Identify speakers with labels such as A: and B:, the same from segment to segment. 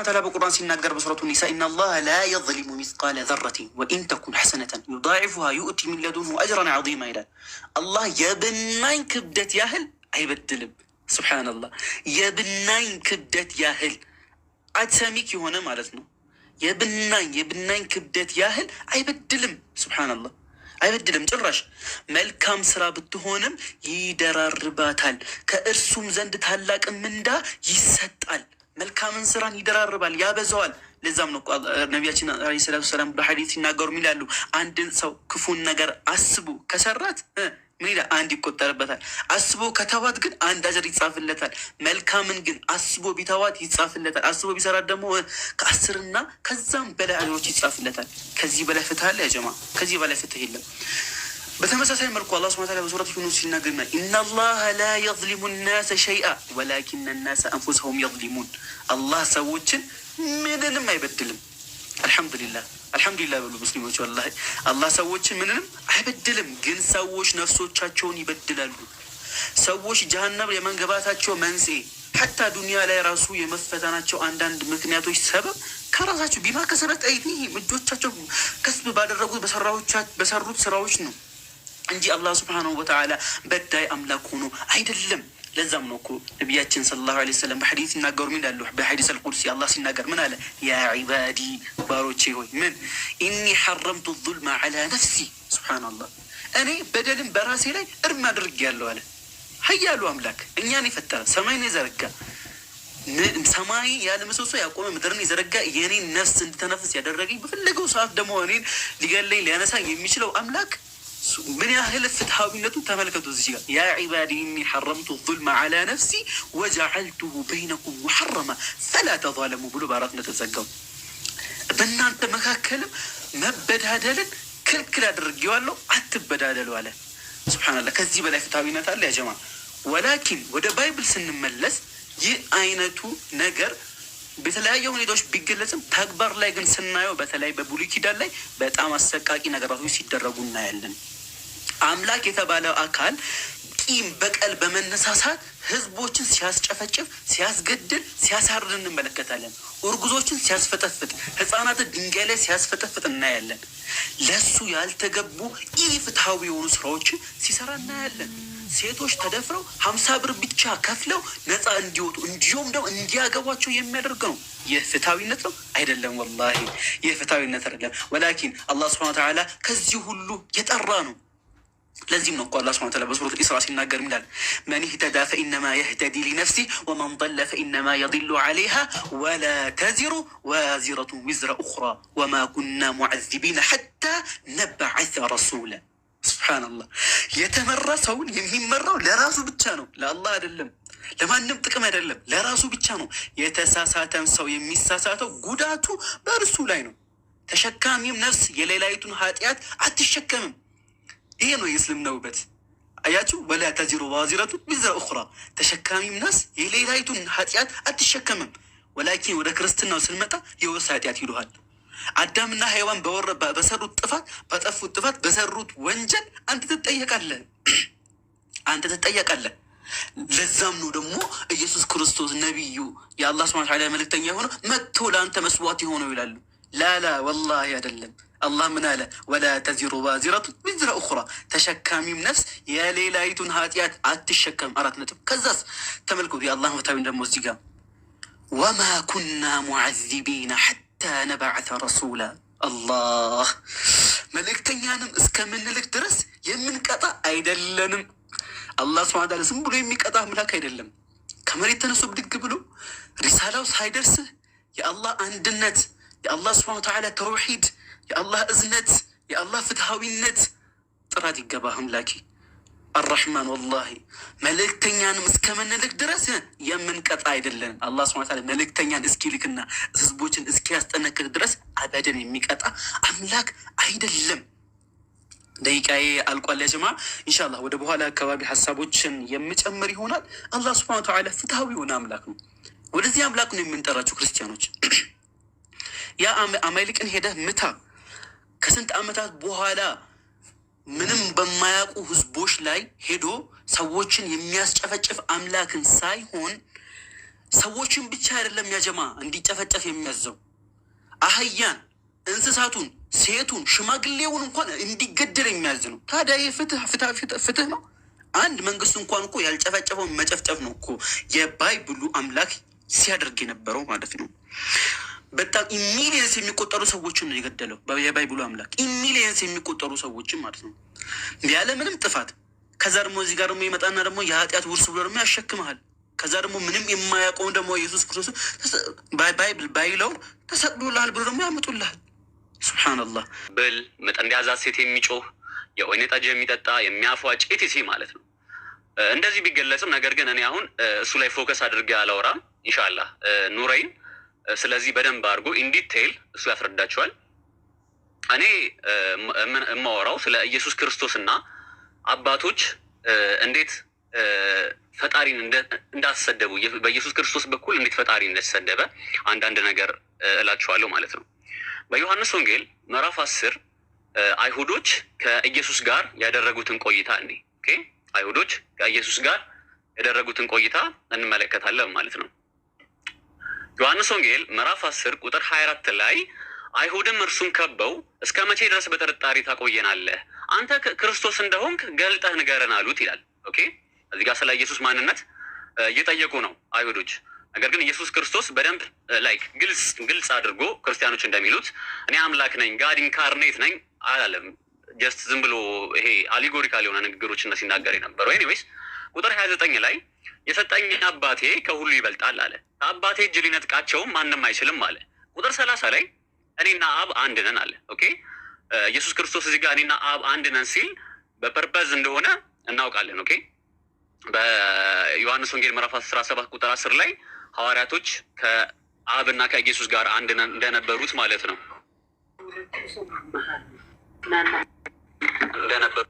A: تعالى بالقرآن سيناقر بسورة النساء إن الله لا يظلم مثقال ذرة وإن تكن حسنة يضاعفها يؤتي من لدنه أجرا عظيما إلى الله يبناين كبدت ياهل አይበድልም ሱብሃንአላህ የብናኝ ክብደት ያህል አትሰሚክ የሆነ ማለት ነው የብናኝ ክብደት ያህል አይበድልም ሱብሃንአላህ አይበድልም ጭራሽ መልካም ስራ ብትሆንም ይደራርባታል ከእርሱም ዘንድ ታላቅ ምንዳ ይሰጣል መልካምን ስራን ይደራርባል ያበዛዋል ለዛም ነው ነብያችን አለይሂ ሰላቱ ሰላም በሐዲስ ሲናገሩ ይላሉ አንድን ሰው ክፉን ነገር አስቡ ከሰራት ምን ይላል አንድ ይቆጠርበታል አስቦ ከተዋት ግን አንድ አጅር ይጻፍለታል መልካምን ግን አስቦ ቢተዋት ይጻፍለታል አስቦ ቢሰራት ደግሞ ከ10 ከዛም በላይ አጅሮች ይጻፍለታል ከዚህ በላይ ፍትህ አለ ያ ጀማ ከዚህ በላይ ፍትህ የለም በተመሳሳይ መልኩ አላህ ሱብሓነሁ ወተዓላ በሱረት ዩኑስ ሲናገርና ኢነላህ ላ የዝሊሙ الناس شيئا ولكن الناس انفسهم يظلمون አላህ ሰዎችን ምንንም አይበድልም አልহামዱሊላህ ብሉ ሙስሊሞች ወላሂ አላህ ሰዎችን ምንንም አይበድልም ግን ሰዎች ነፍሶቻቸውን ይበድላሉ ሰዎች ጀሃነም የመንገባታቸው መንስኤ ሐታ ዱንያ ላይ ራሱ የመፈተናቸው አንዳንድ ምክንያቶች ሰበብ ከራሳቸው ቢማ ከሰበት አይዲህ እጆቻቸው ከስብ ባደረጉት በሰሩት ስራዎች ነው እንጂ አላህ ሱብሓነሁ ወተዓላ በዳይ አምላክ ሆኖ አይደለም ለዛም ነው እኮ ነብያችን ሰለላሁ ዐለይሂ ወሰለም በሐዲስ ሲናገሩ ምን ይላሉ በሐዲስ አልቁድሲ አላህ ሲናገር ምን አለ ያ ዒባዲ ባሮቼ ሆይ ምን ኢኒ ሐረምቱ الظلم على نفسي ሱብሃንአላህ እኔ በደልን በራሴ ላይ እርም አድርጌያለሁ አለ ሀያሉ አምላክ እኛን የፈጠረ ሰማይን የዘረጋ ሰማይ ያለ ምሰሶ ያቆመ ምድርን የዘረጋ የኔን ነፍስ እንድተነፍስ ያደረገኝ በፈለገው ሰዓት ደግሞ እኔን ሊገለኝ ሊያነሳ የሚችለው አምላክ من أهل الفتحاوينة تملكته الزجاج يا عبادي إني حرمت الظلم على نفسي وجعلته بينكم محرما فلا تظالموا بلو باراتنا تزقون بنا أنت مكاكلم مبدادل كل درجوا له أتبدادلوا عليه سبحان الله كذب لا فتحاوينة الله يا جماعة ولكن وده بايبل سنملس يأينته نجر በተለያየ ሁኔታዎች ቢገለጽም ተግባር ላይ ግን ስናየው በተለይ በብሉይ ኪዳን ላይ በጣም አሰቃቂ ነገራቶች ሲደረጉ እናያለን። አምላክ የተባለው አካል ቂም በቀል በመነሳሳት ህዝቦችን ሲያስጨፈጭፍ ሲያስገድል ሲያሳርድ እንመለከታለን። እርጉዞችን ሲያስፈጠፍጥ ህፃናትን ድንጋይ ላይ ሲያስፈጠፍጥ እናያለን። ለሱ ያልተገቡ ኢፍትሃዊ የሆኑ ስራዎችን ሲሰራ እናያለን። ሴቶች ተደፍረው 50 ብር ብቻ ከፍለው ነፃ እንዲወጡ እንዲሁም ደግሞ እንዲያገቧቸው የሚያደርግ ነው። ይህ ፍትሃዊነት ነው አይደለም? ወላሂ ይህ ፍትሃዊነት አይደለም። ወላኪን አላህ ሱብሓነሁ ወተዓላ ከዚህ ሁሉ የጠራ ነው። ለዚህም ነው እኮ አላህ ሱብሓነሁ ወተዓላ በሱረት ኢስራ ሲናገር ይላል መን ኢህተዳ ፈኢነማ የህተዲ ሊነፍሲ ወመን ضل ፈኢነማ የضل ዐለይሃ ወላ ተዚሩ ዋዚረቱ ዊዝረ ኡኽራ ወማ ኩና ሙዐዚቢነ ሐታ ነብዐሰ ረሱላ። ሱብሓነላህ የተመራ ሰውን የሚመራው ለራሱ ብቻ ነው፣ ለአላህ አይደለም፣ ለማንም ጥቅም አይደለም፣ ለራሱ ብቻ ነው። የተሳሳተን ሰው የሚሳሳተው ጉዳቱ በእርሱ ላይ ነው። ተሸካሚም ነፍስ የሌላይቱን ኃጢአት አትሸከምም። ይሄ ነው የእስልምና ውበት። አያችሁ፣ ወላ ተዚሩ ዋዚረቱ ዊዝረ ኡኽራ፣ ተሸካሚም ነፍስ የሌላይቱን ኃጢአት አትሸከምም። ወላኪን ወደ ክርስትናው ስንመጣ የወስ ኃጢአት ይሉሃል። አዳምና ሔዋን በሰሩት ጥፋት በጠፉት ጥፋት በሰሩት ወንጀል አንተ ትጠየቃለህ። ለዛም ነው ደግሞ ኢየሱስ ክርስቶስ ነቢዩ የአላህ ሱብሓነሁ ወተዓላ መልእክተኛ የሆነው መጥቶ ለአንተ መስዋዕት የሆነው ይላሉ። ላላ ወላሂ አይደለም። አላህ ምን አለ? ወላ ተዚሩ ዋዚረቱ ዊዝረ ኡኽራ፣ ተሸካሚም ነፍስ የሌላይቱን ኃጢአት አትሸከም። 4 ነጥብ። ከዛስ ተመልከቱ የአላህ መታዊ ደግሞ እዚህ ጋር ወማ ኩና ሙዐዚቢነ ሐታ ነብዐሰ ረሱላ። አላህ መልእክተኛንም እስከምንልክ ድረስ የምንቀጣ አይደለንም። አላህ ሱብሓነሁ ወተዓላ ዝም ብሎ የሚቀጣ አምላክ አይደለም። ከመሬት ተነስቶ ብድግ ብሎ ሪሳላው ሳይደርስህ የአላህ አንድነት፣ የአላህ ሱብሓነሁ ወተዓላ ተውሂድ፣ የአላህ እዝነት፣ የአላህ ፍትሃዊነት ጥራት ይገባህ አምላኬ አርረሕማን። ወላሂ መልእክተኛንም እስከምንልክ ድረስ የምንቀጣ አይደለንም። አላህ ሱብሓነሁ ወተዓላ መልእክተኛን እስኪልክና ህዝቦችን እስኪያስጠነቅቅ ድረስ አበደን የሚቀጣ አምላክ አይደለም። ደቂቃዬ አልቋል ያ ጀማዓ። ኢንሻአላህ ወደ በኋላ አካባቢ ሀሳቦችን የምጨምር ይሆናል። አላህ ሱብሓነሁ ወተዓላ ፍትሃዊ የሆነ አምላክ ነው። ወደዚህ አምላክ ነው የምንጠራቸው ክርስቲያኖች። ያ አማሌቅን ሄደህ ምታ። ከስንት ዓመታት በኋላ ምንም በማያውቁ ህዝቦች ላይ ሄዶ ሰዎችን የሚያስጨፈጭፍ አምላክን ሳይሆን ሰዎችን ብቻ አይደለም ያጀማ እንዲጨፈጨፍ የሚያዘው አህያን፣ እንስሳቱን፣ ሴቱን፣ ሽማግሌውን እንኳን እንዲገደል የሚያዝ ነው። ታዲያ ይህ ፍትህ ነው? አንድ መንግስት እንኳን እኮ ያልጨፈጨፈውን መጨፍጨፍ ነው እኮ የባይብሉ አምላክ ሲያደርግ የነበረው ማለት ነው። በጣም ኢሚሊየንስ የሚቆጠሩ ሰዎችን ነው የገደለው የባይብሉ አምላክ፣ ኢሚሊየንስ የሚቆጠሩ ሰዎችን ማለት ነው ያለ ምንም ጥፋት። ከዛ ደግሞ እዚህ ጋር ደግሞ ይመጣና ደግሞ የኃጢአት ውርስ ብሎ ደግሞ ያሸክመሃል። ከዛ ደግሞ ምንም የማያውቀውን ደግሞ ኢየሱስ ክርስቶስ ባይብል ባይለው ተሰቅሎልሃል ብሎ ደግሞ ያመጡልሃል። ሱብሓነላህ
B: ብል መጠን እንዲያዛት ሴት የሚጮህ የወይን ጠጅ የሚጠጣ የሚያፏጭ ኢቲሲ ማለት ነው። እንደዚህ ቢገለጽም ነገር ግን እኔ አሁን እሱ ላይ ፎከስ አድርጌ አላወራም። ኢንሻአላህ ኑረይን ስለዚህ በደንብ አድርጎ ኢንዲቴይል እሱ ያስረዳቸዋል። እኔ የማወራው ስለ ኢየሱስ ክርስቶስና አባቶች እንዴት ፈጣሪን እንዳሰደቡ በኢየሱስ ክርስቶስ በኩል እንዴት ፈጣሪ እንደተሰደበ አንዳንድ ነገር እላችኋለሁ ማለት ነው። በዮሐንስ ወንጌል ምዕራፍ 10 አይሁዶች ከኢየሱስ ጋር ያደረጉትን ቆይታ አይሁዶች ከኢየሱስ ጋር ያደረጉትን ቆይታ እንመለከታለን ማለት ነው። ዮሐንስ ወንጌል ምዕራፍ 10 ቁጥር 24 ላይ አይሁድም እርሱን ከበው እስከ መቼ ድረስ በጥርጣሬ ታቆየናለህ? አንተ ክርስቶስ እንደሆንክ ገልጠህ ንገረን አሉት ይላል። እዚህ ጋር ስለ ኢየሱስ ማንነት እየጠየቁ ነው አይሁዶች። ነገር ግን ኢየሱስ ክርስቶስ በደንብ ግልጽ አድርጎ ክርስቲያኖች እንደሚሉት እኔ አምላክ ነኝ፣ ጋድ ኢንካርኔት ነኝ አላለም። ጀስት ዝም ብሎ ይሄ አሊጎሪካል የሆነ ንግግሮችን ሲናገር የነበረው። ኤኒዌይስ ቁጥር 29 ላይ የሰጠኝ አባቴ ከሁሉ ይበልጣል አለ። ከአባቴ እጅ ሊነጥቃቸውም ማንም አይችልም አለ። ቁጥር 30 ላይ እኔና አብ አንድ ነን አለ። ኢየሱስ ክርስቶስ እዚህ ጋር እኔና አብ አንድ ነን ሲል በፐርፐዝ እንደሆነ እናውቃለን። በዮሐንስ ወንጌል ምዕራፍ 17 ቁጥር 10 ላይ ሐዋርያቶች ከአብና ከኢየሱስ ጋር አንድ ነን እንደነበሩት ማለት ነው እንደነበሩ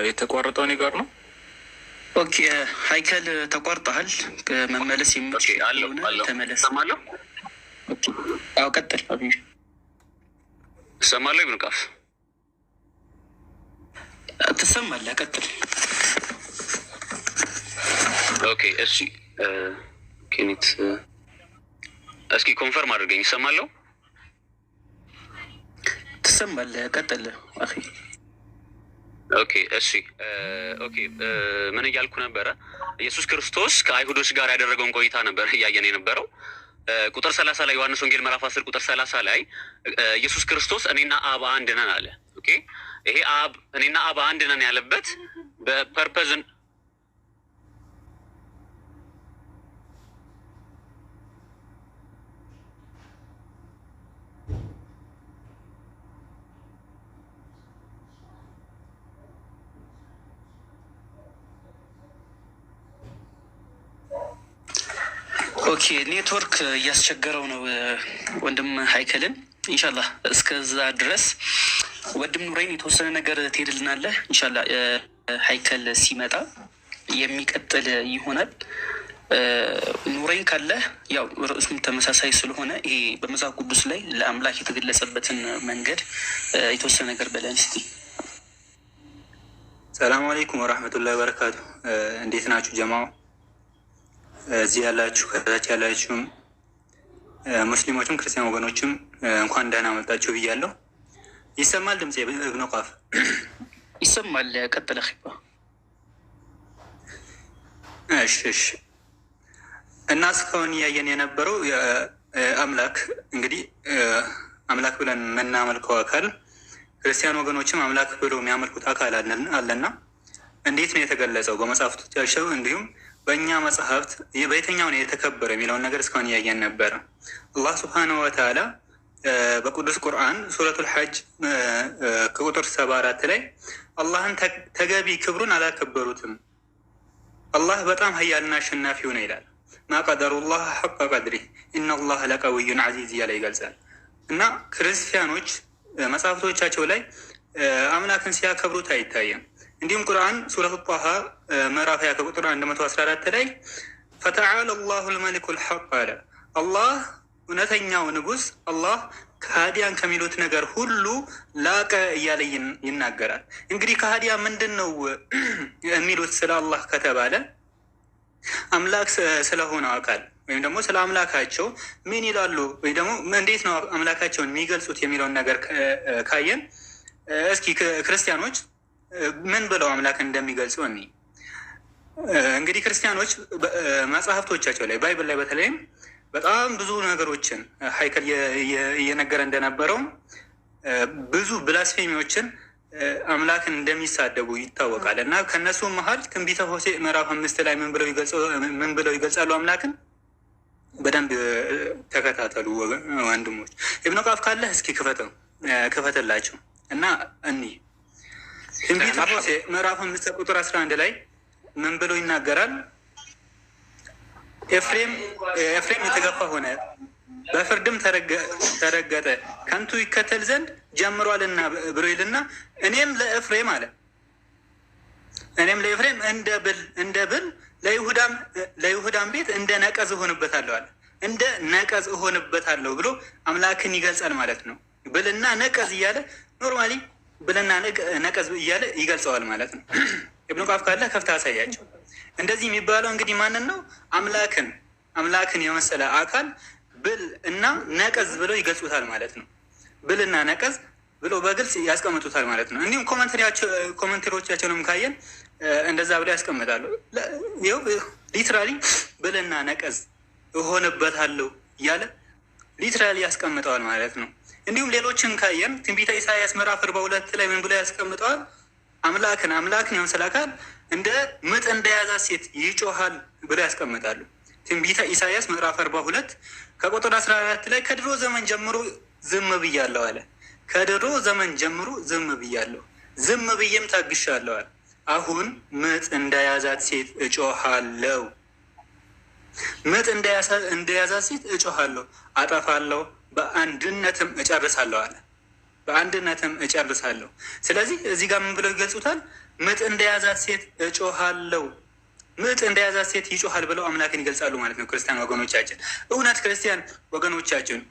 C: የተቋረጠው እኔ ጋር ነው።
A: ኦኬ ሀይከል ተቋርጠሃል። መመለስ የሚችል ተመለስ።
B: ሰማለሁ።
A: አዎ ቀጥል። አብይ
B: ሰማለሁ። ኢብኑ ቃፍ
A: ትሰማለህ? ቀጥል።
B: ኦኬ እሺ ኬኒት እስኪ ኮንፈርም አድርገኝ። ይሰማለሁ?
A: ትሰማለህ? ቀጥል አኺ።
B: ኦኬ እሺ ምን እያልኩ ነበረ? ኢየሱስ ክርስቶስ ከአይሁዶች ጋር ያደረገውን ቆይታ ነበር እያየን የነበረው። ቁጥር 30 ላይ ዮሐንስ ወንጌል ምዕራፍ 10 ቁጥር 30 ላይ ኢየሱስ ክርስቶስ እኔና አብ አንድ ነን አለ። ይሄ እኔና አብ አንድ ነን ያለበት በፐርፐዝ
A: ኦኬ ኔትወርክ እያስቸገረው ነው ወንድም ሀይከልን። ኢንሻአላህ እስከዛ ድረስ ወንድም ኑረይን የተወሰነ ነገር ትሄድልናለህ። ኢንሻአላህ ሀይከል ሲመጣ የሚቀጥል ይሆናል። ኑረይን ካለ ያው ርዕሱም ተመሳሳይ ስለሆነ ይሄ በመጽሐፍ ቅዱስ ላይ ለአምላክ የተገለጸበትን መንገድ የተወሰነ ነገር በለን እስቲ።
D: ሰላም አለይኩም ወራህመቱላሂ ወበረካቱ። እንዴት ናችሁ ጀማው? እዚህ ያላችሁ ከታች ያላችሁም ሙስሊሞችም ክርስቲያን ወገኖችም እንኳን ደህና መጣችሁ ብያለሁ። ይሰማል ድምጼ? ኢብኑ ቃፍ
A: ይሰማል? ቀጥለ ኺባ።
D: እሺ እና እስካሁን እያየን የነበረው አምላክ እንግዲህ አምላክ ብለን የምናመልከው አካል ክርስቲያን ወገኖችም አምላክ ብለው የሚያመልኩት አካል አለና እንዴት ነው የተገለጸው በመጽሐፍቶቻቸው እንዲሁም በእኛ መጽሐፍት በየትኛው ነው የተከበረ የሚለውን ነገር እስካሁን እያየን ነበረ። አላህ ስብሓነሁ ወተዓላ በቅዱስ ቁርአን ሱረቱል ሐጅ ከቁጥር 74 ላይ አላህን ተገቢ ክብሩን አላከበሩትም፣ አላህ በጣም ሀያልና አሸናፊ ሆነ ይላል። ማቀደሩላህ ሐቀ ቀድሪ ኢነላህ ለቀዊዩን ዐዚዝ እያለ ይገልጻል። እና ክርስቲያኖች መጽሐፍቶቻቸው ላይ አምላክን ሲያከብሩት አይታየም። እንዲሁም ቁርአን ሱረቱ ጣሃ ምዕራፍ 20 ከቁጥር 114 ላይ ፈተዓላ አላሁ ልመሊኩ ልሐቅ አለ አላህ እውነተኛው ንጉስ አላህ ከሃዲያን ከሚሉት ነገር ሁሉ ላቀ እያለ ይናገራል። እንግዲህ ከሃዲያ ምንድን ነው የሚሉት ስለ አላህ ከተባለ አምላክ ስለሆነ አካል ወይም ደግሞ ስለ አምላካቸው ምን ይላሉ ወይ ደግሞ እንዴት ነው አምላካቸውን የሚገልጹት የሚለውን ነገር ካየን እስኪ ክርስቲያኖች ምን ብለው አምላክን እንደሚገልጹ እኔ እንግዲህ ክርስቲያኖች መጽሐፍቶቻቸው ላይ ባይብል ላይ በተለይም በጣም ብዙ ነገሮችን ሀይከል እየነገረ እንደነበረው ብዙ ብላስፌሚዎችን አምላክን እንደሚሳደቡ ይታወቃል። እና ከእነሱ መሀል ትንቢተ ሆሴዕ ምዕራፍ 5 ላይ ምን ብለው ይገልጻሉ አምላክን? በደንብ ተከታተሉ ወንድሞች። ኢብኑ ቃፍ ካለህ እስኪ ክፈትላቸው እና እኒህ ትንቢተ ሆሴዕ ምዕራፍ 5 ቁጥር 11 ላይ ምን ብሎ ይናገራል? ኤፍሬም የተገፋ ሆነ፣ በፍርድም ተረገጠ፣ ከንቱ ይከተል ዘንድ ጀምሯልና ብሎ ይልና እኔም ለኤፍሬም እንደ ብል ለይሁዳም ቤት እንደ ነቀዝ እሆንበታለሁ አለ። እንደ ነቀዝ እሆንበታለሁ ብሎ አምላክን ይገልጻል ማለት ነው። ብልና ነቀዝ እያለ ኖርማሊ ብልና ነቀዝ እያለ ይገልጸዋል ማለት ነው። ኢብኑ ቃፍ ካለ ከፍታ አሳያቸው። እንደዚህ የሚባለው እንግዲህ ማንን ነው? አምላክን የመሰለ አካል ብል እና ነቀዝ ብለው ይገልጹታል ማለት ነው። ብልና ነቀዝ ብሎ በግልጽ ያስቀምጡታል ማለት ነው። እንዲሁም ኮመንተሪዎቻቸውንም ካየን እንደዛ ብለው ያስቀምጣሉ። ይኸው ሊትራሊ ብልና ነቀዝ እሆንበታለሁ እያለ ሊትራሊ ያስቀምጠዋል ማለት ነው። እንዲሁም ሌሎችን ካየን ትንቢተ ኢሳያስ ምዕራፍ 42 ላይ ምን ብሎ ያስቀምጠዋል? አምላክን የመሰለ አካል እንደ ምጥ እንደያዛት ሴት ይጮሃል ብሎ ያስቀምጣሉ። ትንቢተ ኢሳያስ ምዕራፍ 42 ከቁጥር 14 ላይ ከድሮ ዘመን ጀምሮ ዝም ብያለሁ አለ። ከድሮ ዘመን ጀምሮ ዝም ብያለሁ፣ ዝም ብዬም ታግሻለሁ አለ። አሁን ምጥ እንደያዛት ሴት እጮሃለሁ፣ ምጥ እንደያዛት ሴት እጮሃለሁ፣ አጠፋለሁ፣ በአንድነትም እጨርሳለሁ አለ። በአንድነትም እጨርሳለሁ። ስለዚህ እዚህ ጋር ምን ብለው ይገልጹታል? ምጥ እንደያዛት ሴት እጮሃለሁ፣ ምጥ እንደያዛት ሴት ይጮሃል ብለው አምላክን ይገልጻሉ ማለት ነው። ክርስቲያን ወገኖቻችን፣ እውነት ክርስቲያን ወገኖቻችን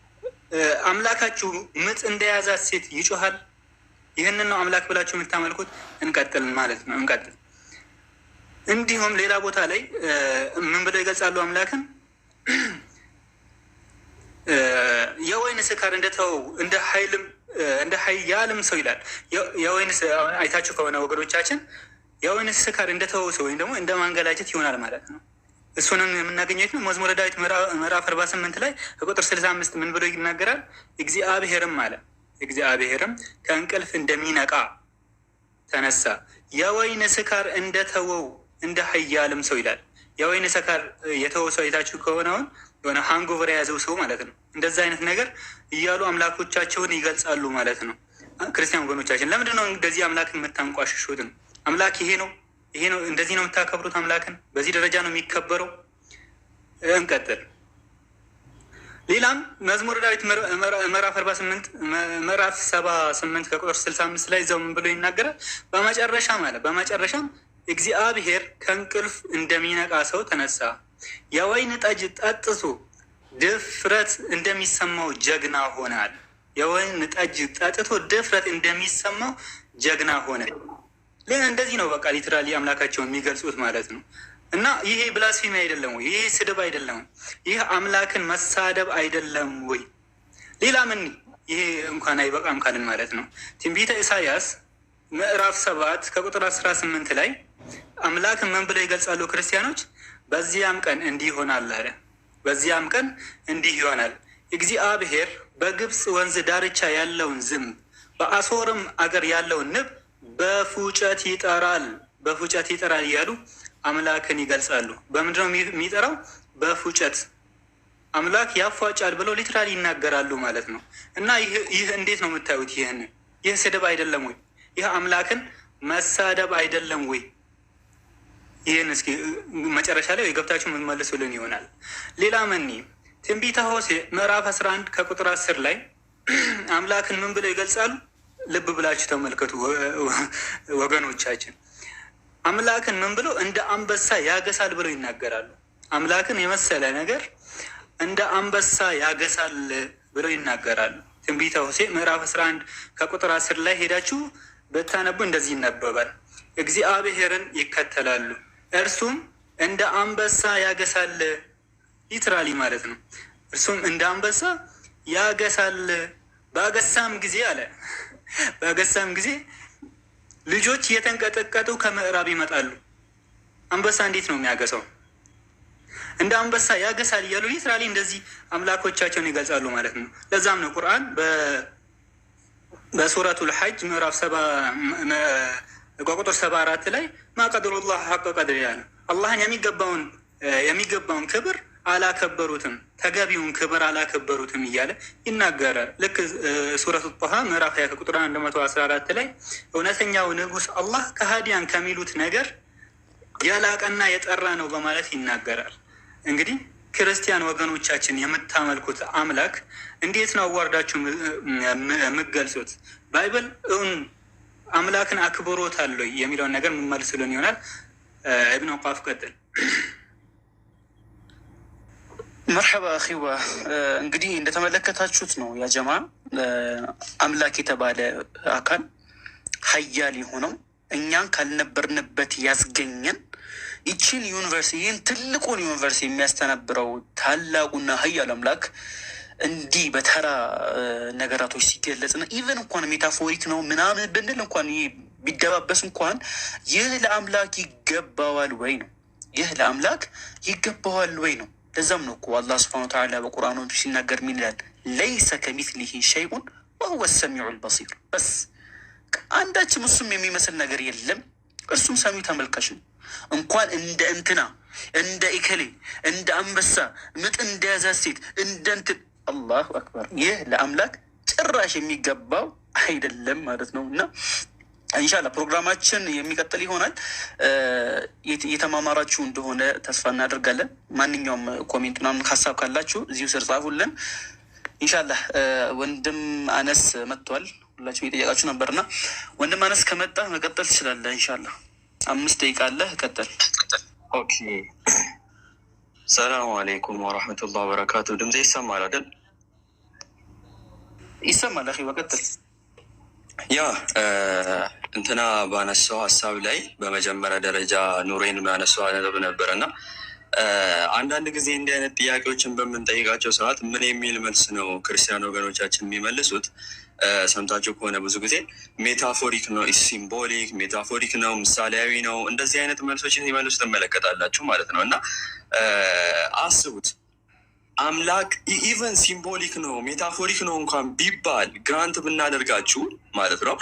D: አምላካችሁ ምጥ እንደያዛት ሴት ይጮሃል? ይህንን ነው አምላክ ብላችሁ የምታመልኩት? እንቀጥል ማለት ነው። እንቀጥል። እንዲሁም ሌላ ቦታ ላይ ምን ብለው ይገልጻሉ አምላክን? የወይን ስካር እንደተወው እንደ ኃያልም ሰው ይላል። የወይን አይታችሁ ከሆነ ወገኖቻችን የወይን ስካር እንደተወው ሰው ወይም ደግሞ እንደ ማንገላጀት ይሆናል ማለት ነው። እሱንም የምናገኘት ነው መዝሙረ ዳዊት ምዕራፍ 48 ላይ ከቁጥር 65 ምን ብሎ ይናገራል? እግዚአብሔርም ከእንቅልፍ እንደሚነቃ ተነሳ፣ የወይን ስካር እንደተወው እንደ ኃያልም ሰው ይላል። የወይን ስካር የተወው ሰው አይታችሁ ከሆነውን የሆነ ሃንጎቨር የያዘው ሰው ማለት ነው። እንደዛ አይነት ነገር እያሉ አምላኮቻቸውን ይገልጻሉ ማለት ነው። ክርስቲያን ወገኖቻችን ለምንድን ነው እንደዚህ አምላክን የምታንቋሽሹት? ነው አምላክ ይሄ ነው እንደዚህ ነው የምታከብሩት? አምላክን በዚህ ደረጃ ነው የሚከበረው? እንቀጥል። ሌላም መዝሙር ዳዊት ምዕራፍ 48 ምዕራፍ 78 ከቁጥር 65 ላይ እዛው ምን ብሎ ይናገራል? በመጨረሻም እግዚአብሔር ከእንቅልፍ እንደሚነቃ ሰው ተነሳ፣ የወይን ጠጅ ጠጥቶ ድፍረት እንደሚሰማው ጀግና ሆናል። የወይን ጠጅ ጠጥቶ ድፍረት እንደሚሰማው ጀግና ሆነ። እንደዚህ ነው በቃ ሊትራሊ አምላካቸውን የሚገልጹት ማለት ነው። እና ይሄ ብላስፌሚ አይደለም ወይ? ይሄ ስድብ አይደለም? ይህ አምላክን መሳደብ አይደለም ወይ? ሌላ ምን? ይሄ እንኳን አይበቃም ካልን ማለት ነው ትንቢተ ኢሳያስ ምዕራፍ 7 ከቁጥር 18 ላይ አምላክን ምን ብለው ይገልጻሉ ክርስቲያኖች? በዚያም ቀን እንዲህ ይሆናል አለ። በዚያም ቀን እንዲህ ይሆናል፣ እግዚአብሔር በግብፅ ወንዝ ዳርቻ ያለውን ዝንብ በአሦርም አገር ያለውን ንብ በፉጨት ይጠራል እያሉ አምላክን ይገልጻሉ። በምንድነው የሚጠራው? በፉጨት። አምላክ ያፏጫል ብለው ሊትራሊ ይናገራሉ ማለት ነው። እና ይህ እንዴት ነው የምታዩት? ይህ ስድብ አይደለም ወይ? ይህ አምላክን መሳደብ አይደለም ወይ? ይህን እስኪ መጨረሻ ላይ የገብታችሁ የምትመልሱልን ይሆናል። ሌላ መኒ ትንቢተ ሆሴዕ ምዕራፍ 11 ከቁጥር 10 ላይ አምላክን ምን ብለው ይገልጻሉ? ልብ ብላችሁ ተመልከቱ ወገኖቻችን። አምላክን ምን ብለው እንደ አንበሳ ያገሳል ብለው ይናገራሉ። አምላክን የመሰለ ነገር እንደ አንበሳ ያገሳል ብለው ይናገራሉ። ትንቢተ ሆሴዕ ምዕራፍ 11 ከቁጥር 10 ላይ ሄዳችሁ በታነቡ እንደዚህ ይነበባል። እግዚአብሔርን ይከተላሉ እርሱም እንደ አንበሳ ያገሳል። ሊትራሊ ማለት ነው። እርሱም እንደ አንበሳ ያገሳል። ባገሳም ጊዜ አለ ባገሳም ጊዜ ልጆች እየተንቀጠቀጡ ከምዕራብ ይመጣሉ። አንበሳ እንዴት ነው የሚያገሳው? እንደ አንበሳ ያገሳል እያሉ ሊትራሊ እንደዚህ አምላኮቻቸውን ይገልጻሉ ማለት ነው። ለዛም ነው ቁርአን በሱረቱል ሐጅ ምዕራፍ ቁጥር 74 ላይ ማቀድሩላህ ሐቀ ቀድር ያለ አላህን የሚገባውን ክብር አላከበሩትም፣ ተገቢውን ክብር አላከበሩትም እያለ ይናገራል። ልክ ሱረቱ ጣሃ ምዕራፍ 20 ቁጥር 114 ላይ እውነተኛው ንጉሥ አላህ ከሃዲያን ከሚሉት ነገር ያላቀና የጠራ ነው በማለት ይናገራል። እንግዲህ ክርስቲያን ወገኖቻችን የምታመልኩት አምላክ እንዴት ነው አዋርዳችሁ የምትገልጹት? ባይብል እውን አምላክን አክብሮታል ወይ የሚለውን ነገር የምመልስልን ይሆናል። ኢብኑ ቃፍ ቀጥል።
A: መርሐባ አኺዋ። እንግዲህ እንደተመለከታችሁት ነው ያጀማ አምላክ የተባለ አካል ሀያል የሆነው እኛን ካልነበርንበት ያስገኘን ይችን ዩኒቨርሲቲ ይህን ትልቁን ዩኒቨርሲቲ የሚያስተናብረው ታላቁና ሀያል አምላክ እንዲህ በተራ ነገራቶች ሲገለጽና ኢቨን እንኳን ሜታፎሪክ ነው ምናምን ብንል እንኳን ይህ ቢደባበስ እንኳን ይህ ለአምላክ ይገባዋል ወይ ነው። ይህ ለአምላክ ይገባዋል ወይ ነው። ለዛም ነው እኮ አላህ ስብሐነሁ ወተዓላ በቁርአኑ ሲናገር ምን ይላል? ለይሰ ከሚስሊሂ ሸይኡን ወሁወ ሰሚዑል በሲር። በስ አንዳችም እሱም የሚመስል ነገር የለም፣ እርሱም ሰሚው ተመልካች ነው። እንኳን እንደ እንትና እንደ ኢከሌ እንደ አንበሳ ምጥ እንደያዛት ሴት እንደ እንትን አላሁ አክበር። ይህ ለአምላክ ጭራሽ የሚገባው አይደለም ማለት ነው። እና ኢንሻላህ ፕሮግራማችን የሚቀጥል ይሆናል። የተማማራችሁ እንደሆነ ተስፋ እናደርጋለን። ማንኛውም ኮሜንት ምናምን ሀሳብ ካላችሁ እዚሁ ስር ጻፉልን። ኢንሻላህ ወንድም አነስ መጥቷል። ሁላችሁ እየጠየቃችሁ ነበርና ወንድም አነስ ከመጣ መቀጠል ትችላለህ። ኢንሻላህ 5 ደቂቃ አለህ፣ ቀጥል።
C: ኦኬ። ሰላሙ አለይኩም ወረሕመቱላህ ወበረካቱ። ድምጼ ይሰማል አይደል?
A: ይሰማል። አኺ በቀጥል።
C: ያ እንትና ባነሳው ሀሳብ ላይ በመጀመሪያ ደረጃ ኑሬን ባነሳው ነጥብ ነበር እና አንዳንድ ጊዜ እንዲህ አይነት ጥያቄዎችን በምንጠይቃቸው ሰዓት ምን የሚል መልስ ነው ክርስቲያን ወገኖቻችን የሚመልሱት? ሰምታችሁ ከሆነ ብዙ ጊዜ ሜታፎሪክ ነው፣ ሲምቦሊክ ሜታፎሪክ ነው፣ ምሳሌያዊ ነው፣ እንደዚህ አይነት መልሶችን ሲመልሱ ትመለከታላችሁ ማለት ነው። እና አስቡት አምላክ ኢቨን ሲምቦሊክ ነው ሜታፎሪክ ነው እንኳን ቢባል ግራንት ብናደርጋችሁ ማለት ነው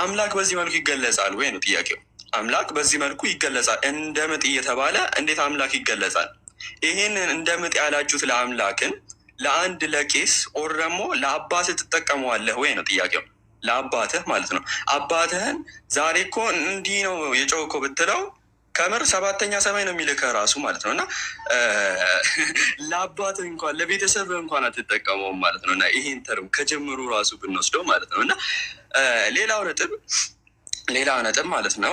C: አምላክ በዚህ መልኩ ይገለጻል ወይ ነው ጥያቄው። አምላክ በዚህ መልኩ ይገለጻል እንደ ምጥ እየተባለ እንዴት አምላክ ይገለጻል? ይህንን እንደ ምጥ ያላችሁት ለአምላክን ለአንድ ለቄስ ኦር ደግሞ ለአባትህ ትጠቀመዋለህ ወይ ነው ጥያቄው። ለአባትህ ማለት ነው። አባትህን ዛሬ እኮ እንዲህ ነው የጮህከው ብትለው ከምር 7ኛ ሰማይ ነው የሚልከህ ራሱ ማለት ነው። እና ለአባትህ እንኳን ለቤተሰብህ እንኳን አትጠቀመውም ማለት ነው። እና ይሄን ተርም ከጀምሩ ራሱ ብንወስደው ማለት ነው። እና ሌላው ነጥብ ማለት ነው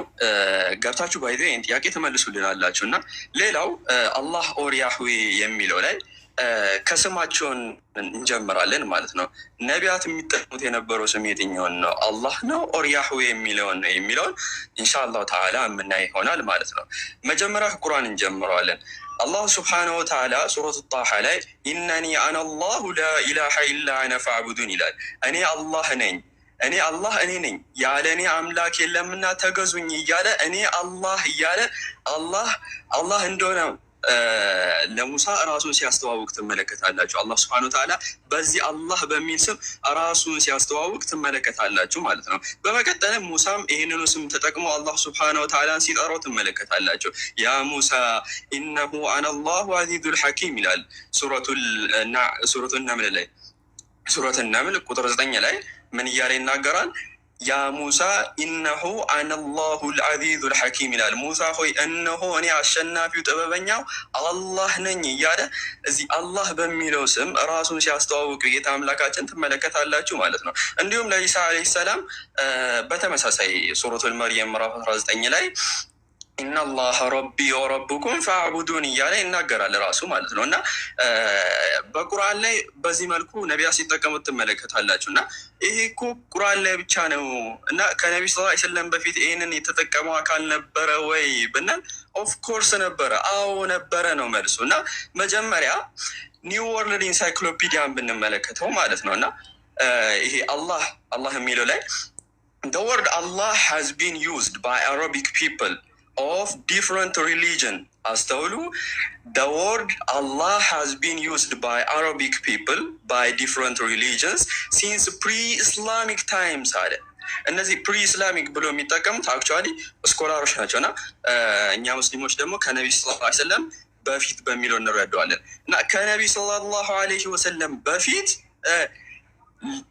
C: ገብታችሁ ባይዘ ይህን ጥያቄ ትመልሱልናላችሁ። እና ሌላው አላህ ኦር ያህዌ የሚለው ላይ ከስማቸውን እንጀምራለን ማለት ነው። ነቢያት የሚጠቀሙት የነበረው ስም የትኛውን ነው? አላህ ነው ኦር ያህዌ የሚለውን ነው የሚለውን ኢንሻአላሁ ተዓላ የምናይ ይሆናል ማለት ነው። መጀመሪያ ቁርአን እንጀምረዋለን። አላሁ ስብሓነሁ ወተዓላ ሱረቱ ጣሃ ላይ ኢነኒ አነ አላሁ ላኢላሃ ኢላ አነ ፈዕቡዱን ይላል። እኔ አላህ ነኝ እኔ ነኝ ያለ እኔ አምላክ የለምና ተገዙኝ እያለ እኔ አላህ እያለ አላህ እንደሆነ ለሙሳ ራሱን ሲያስተዋውቅ ትመለከታላችሁ። አላህ ስብሐነሁ ወተዓላ በዚህ አላህ በሚል ስም ራሱን ሲያስተዋውቅ ትመለከታላችሁ ማለት ነው። በመቀጠልም ሙሳም ይህንኑ ስም ተጠቅሞ አላህ ስብሐነሁ ወተዓላን ሲጠራው ትመለከታላችሁ። ያ ሙሳ ኢነሁ አነ አላሁ አዚዙል ሐኪም ይላል ሱረቱ ነምል ላይ ሱረቱ ነምል ቁጥር 9 ላይ ምን እያለ ይናገራል? ያ ሙሳ ኢነሁ አነ አላሁ ልዐዚዙል ሐኪም ይላል። ሙሳ ሆይ እነሆ እኔ አሸናፊው ጥበበኛው አላህ ነኝ እያለ እዚህ አላህ በሚለው ስም ራሱን ሲያስተዋውቅ ጌታ አምላካችን ትመለከታላችሁ ማለት ነው። እንዲሁም ለኢሳ ዓለይሂ ሰላም በተመሳሳይ ሱረቱል መርየም ምዕራፍ 19 ላይ ኢነላህ ረቢ ወረቡኩም ፈአዕቡዱን እያለ ይናገራል ራሱ ማለት ነው። እና በቁርአን ላይ በዚህ መልኩ ነቢያ ሲጠቀሙት ትመለከታላችሁ። እና ይሄ እኮ ቁርአን ላይ ብቻ ነው እና ከነቢ ስ ስለም በፊት ይህንን የተጠቀመው አካል ነበረ ወይ ብናል፣ ኦፍኮርስ ነበረ። አዎ ነበረ ነው መልሱ። እና መጀመሪያ ኒው ወርልድ ኢንሳይክሎፒዲያን ብንመለከተው ማለት ነው እና ይሄ አላህ የሚለው ላይ the word Allah has been used by Arabic people of different religion. አስተውሉ። the word Allah has been used by Arabic people by different religions since pre-Islamic times አለ። እነዚህ ፕሪ ኢስላሚክ ብሎ የሚጠቀሙት አክቹዋሊ ስኮላሮች ናቸው እና እኛ ሙስሊሞች ደግሞ ከነቢ ሰለላሁ ዐለይሂ ወሰለም በፊት በሚለው እንረዳዋለን። እና ከነቢ ሰለላሁ ዐለይሂ ወሰለም በፊት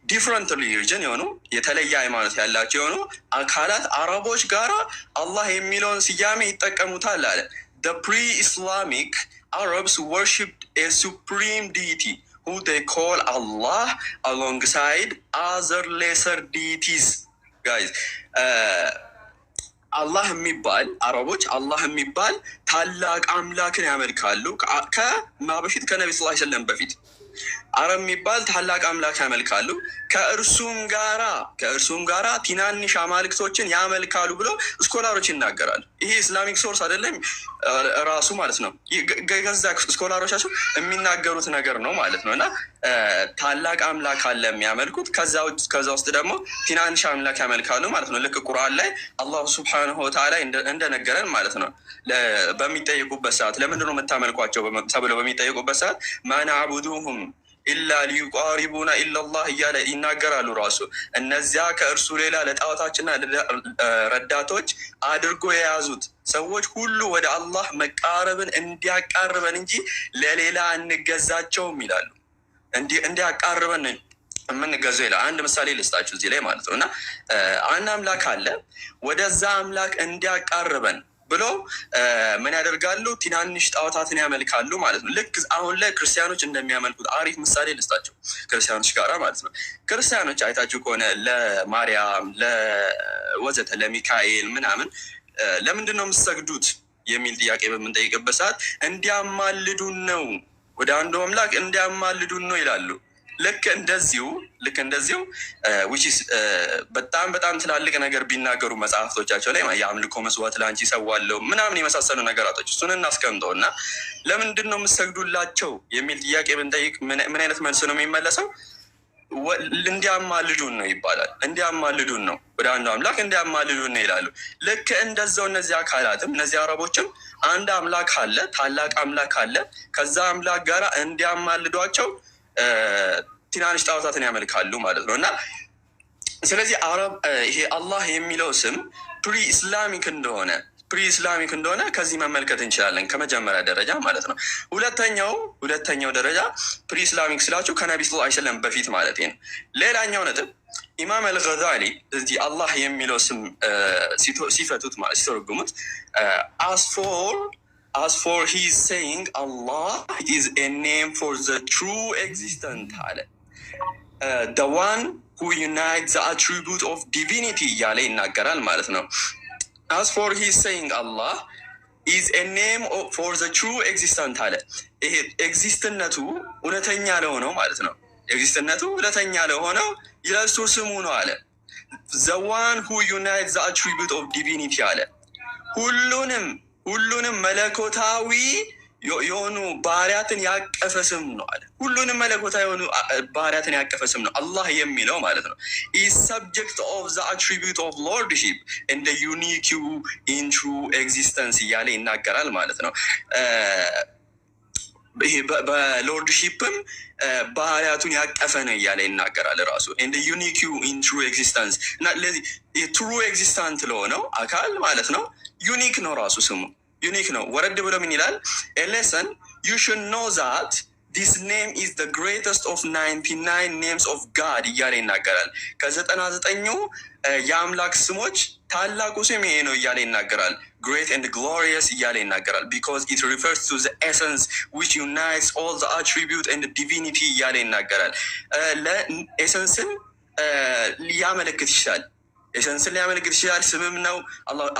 C: ዲፍረንት ሪሊጅን የሆኑ የተለየ ሃይማኖት ያላቸው የሆኑ አካላት አረቦች ጋራ አላህ የሚለውን ስያሜ ይጠቀሙታል አለ። the pre-Islamic Arabs worshipped a supreme deity who they call Allah alongside other lesser deities. guys አላህ የሚባል አረቦች አላህ የሚባል ታላቅ አምላክን ያመልካሉ። በፊት ከነቢ ስ ሰለም በፊት አረብ የሚባል ታላቅ አምላክ ያመልካሉ። ከእርሱም ጋራ ትናንሽ አማልክቶችን ያመልካሉ ብሎ ስኮላሮች ይናገራሉ። ይሄ ኢስላሚክ ሶርስ አይደለም ራሱ ማለት ነው። ገዛ ስኮላሮቻቸው የሚናገሩት ነገር ነው ማለት ነው። እና ታላቅ አምላክ አለ የሚያመልኩት፣ ከዛ ውስጥ ደግሞ ትናንሽ አምላክ ያመልካሉ ማለት ነው። ልክ ቁርአን ላይ አላሁ ሱብሓነሁ ወተዓላ እንደነገረን ማለት ነው። በሚጠይቁበት ሰዓት ለምንድነው የምታመልኳቸው ተብለው በሚጠይቁበት ሰዓት ማናዕቡዱሁም ኢላ ሊዩቃሪቡና ኢላላህ እያለ ይናገራሉ ራሱ። እነዚያ ከእርሱ ሌላ ለጣዖታችንና ረዳቶች አድርጎ የያዙት ሰዎች ሁሉ ወደ አላህ መቃረብን እንዲያቃርበን እንጂ ለሌላ እንገዛቸውም ይላሉ። እንዲያቃርበን የምንገዛው ይላል። አንድ ምሳሌ ልስጣችሁ እዚህ ላይ ማለት ነው። እና አንድ አምላክ አለ፣ ወደዛ አምላክ እንዲያቃርበን ብሎ ምን ያደርጋሉ? ትናንሽ ጣዖታትን ያመልካሉ ማለት ነው። ልክ አሁን ላይ ክርስቲያኖች እንደሚያመልኩት አሪፍ ምሳሌ ልስጣቸው ክርስቲያኖች ጋራ ማለት ነው። ክርስቲያኖች አይታችሁ ከሆነ ለማርያም ለወዘተ ለሚካኤል ምናምን ለምንድን ነው የምትሰግዱት የሚል ጥያቄ በምንጠይቅበት ሰዓት እንዲያማልዱን ነው፣ ወደ አንዱ አምላክ እንዲያማልዱን ነው ይላሉ። ልክ እንደዚሁ በጣም ትላልቅ ነገር ቢናገሩ መጽሐፍቶቻቸው ላይ የአምልኮ መስዋዕት ለአንቺ ይሰዋለሁ ምናምን የመሳሰሉ ነገራቶች እሱን እናስቀምጠው እና ለምንድን ነው የምትሰግዱላቸው የሚል ጥያቄ ብንጠይቅ ምን አይነት መልስ ነው የሚመለሰው? እንዲያማልዱን ነው ይባላል። እንዲያማልዱን ነው፣ ወደ አንዱ አምላክ እንዲያማልዱን ነው ይላሉ። ልክ እንደዛው እነዚህ አካላትም እነዚህ አረቦችም አንድ አምላክ አለ፣ ታላቅ አምላክ አለ። ከዛ አምላክ ጋራ እንዲያማልዷቸው ትናንሽ ጣዖታትን ያመልካሉ ማለት ነው። እና ስለዚህ ይሄ አላህ የሚለው ስም ፕሪ ኢስላሚክ እንደሆነ ከዚህ መመልከት እንችላለን፣ ከመጀመሪያ ደረጃ ማለት ነው። ሁለተኛው ደረጃ ፕሪ ኢስላሚክ ስላችሁ ከነቢ ስ ሰለም በፊት ማለት ነው። ሌላኛው ነጥብ ኢማም አልገዛሊ እዚህ አላህ የሚለው ስም ሲፈቱት ማለት ሲተረጉሙት As for his saying, Allah is a name for the true existent አለ። The one who unites the attribute of divinity እያለ ይናገራል ማለት ነው። As for his saying, Allah is a name for the true existent አለ። ይሄ ኤግዚስትነቱ እውነተኛ ለሆነው ማለት ነው። ኤግዚስትነቱ እውነተኛ ለሆነው የእሱ ስሙ ነው አለ። The one who unites the attribute of divinity አለ። ሁሉንም መለኮታዊ የሆኑ ባህሪያትን ያቀፈ ስም ነው አለ። ሁሉንም መለኮታዊ የሆኑ ባህሪያትን ያቀፈ ስም ነው አላህ የሚለው ማለት ነው። is subject of the attribute of lordship and the unique in true existence እያለ ይናገራል ማለት ነው። ይሄ በሎርድሺፕም ባህሪያቱን ያቀፈ ነው እያለ ይናገራል ራሱ። and the unique in true existence እና ለዚህ true existent ለሆነው አካል ማለት ነው ዩኒክ ነው ራሱ ስሙ ዩኒክ ነው። ወረድ ብሎ ምን ይላል? a lesson you should know that this name is the greatest of 99 names of God እያለ ይናገራል። ከ99 የአምላክ ስሞች ታላቁ ስም ይሄ ነው እያለ ይናገራል። great and glorious እያለ ይናገራል። because it refers to the essence which unites all the attribute and the divinity እያለ ይናገራል። ለኤሰንስን ሊያመለክት ይችላል። ኤሰንስን ሊያመለክት ይችላል። ስምም ነው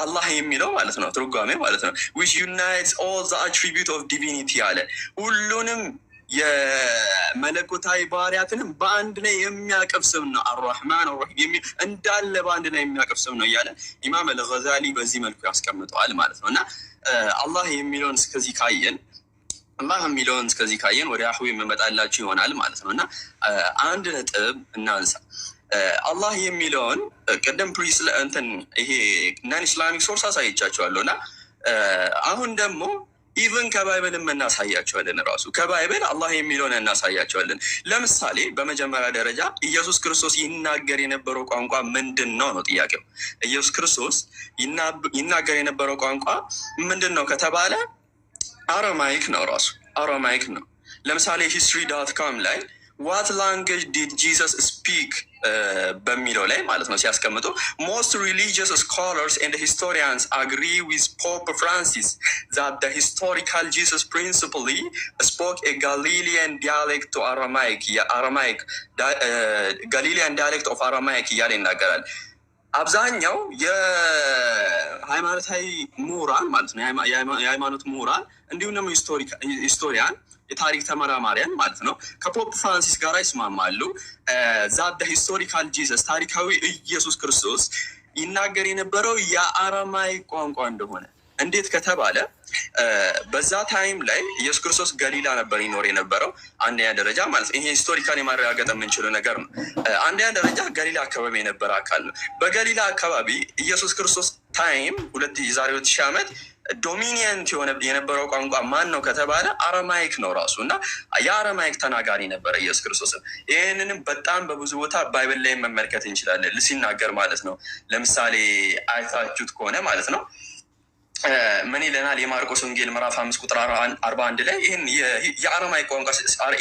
C: አላህ የሚለው ማለት ነው፣ ትርጓሜ ማለት ነው። which unites all the attribute of divinity አለ። ሁሉንም የመለኮታዊ ባህሪያትንም በአንድ ላይ የሚያቅፍ ስም ነው። አርራህማን አርራሂም የሚል እንዳለ በአንድ ላይ የሚያቅፍ ስም ነው እያለ ኢማም አልገዛሊ በዚህ መልኩ ያስቀምጠዋል ማለት ነው። እና አላህ የሚለውን እስከዚህ ካየን ወደ ያህዌ የምመጣላችሁ ይሆናል ማለት ነው። እና አንድ ነጥብ እናንሳ። አላህ የሚለውን ቅድም ይሄ ናን ኢስላሚክ ሶርስ አሳይቻቸዋለሁ። እና አሁን ደግሞ ኢቨን ከባይብልም እናሳያቸዋለን። ራሱ ከባይብል አላህ የሚለውን እናሳያቸዋለን። ለምሳሌ በመጀመሪያ ደረጃ ኢየሱስ ክርስቶስ ይናገር የነበረው ቋንቋ ምንድን ነው ነው ጥያቄው። ኢየሱስ ክርስቶስ ይናገር የነበረው ቋንቋ ምንድን ነው ከተባለ አረማይክ ነው። ራሱ አረማይክ ነው። ለምሳሌ history.com ላይ ዋት ላንጉዌጅ ዲድ ጂሰስ ስፒክ በሚለው ላይ ማለት ነው ሲያስቀምጡ ሞስት ሪሊጂየስ ስኮለርስ ኤንድ ሂስቶሪያንስ አግሪ ዊዝ ፖፕ ፍራንሲስ ዛት ዘ ሂስቶሪካል ጂሰስ ፕሪንሲፕሊ ስፖክ ኤ ጋሊሊያን ዲያሌክት ኦፍ አራማይክ ጋሊሊያን ዲያሌክት ኦፍ አራማይክ እያለ ይናገራል። አብዛኛው የሃይማኖታዊ ምሁራን ማለት ነው የሃይማኖት ምሁራን እንዲሁም ደግሞ ሂስቶሪያን የታሪክ ተመራማሪያን ማለት ነው ከፖፕ ፍራንሲስ ጋር ይስማማሉ። ዛት ሂስቶሪካል ጂሰስ ታሪካዊ ኢየሱስ ክርስቶስ ይናገር የነበረው የአረማይክ ቋንቋ እንደሆነ። እንዴት ከተባለ በዛ ታይም ላይ ኢየሱስ ክርስቶስ ገሊላ ነበር ይኖር የነበረው። አንደኛ ደረጃ ማለት ነው ይሄ ሂስቶሪካል የማረጋገጥ የምንችለው ነገር ነው። አንደኛ ደረጃ ገሊላ አካባቢ የነበረ አካል ነው። በገሊላ አካባቢ ኢየሱስ ክርስቶስ ታይም የዛሬ 2000 ዓመት ዶሚኒየንት የነበረው ቋንቋ ማን ነው ከተባለ አረማይክ ነው ራሱ። እና የአረማይክ ተናጋሪ ነበረ ኢየሱስ ክርስቶስም። ይህንንም በጣም በብዙ ቦታ ባይብል ላይ መመልከት እንችላለን ሲናገር ማለት ነው። ለምሳሌ አይታችሁት ከሆነ ማለት ነው ምን ይለናል? የማርቆስ ወንጌል ምዕራፍ 5 ቁጥር 41 ላይ ይህን የአረማይክ ቋንቋ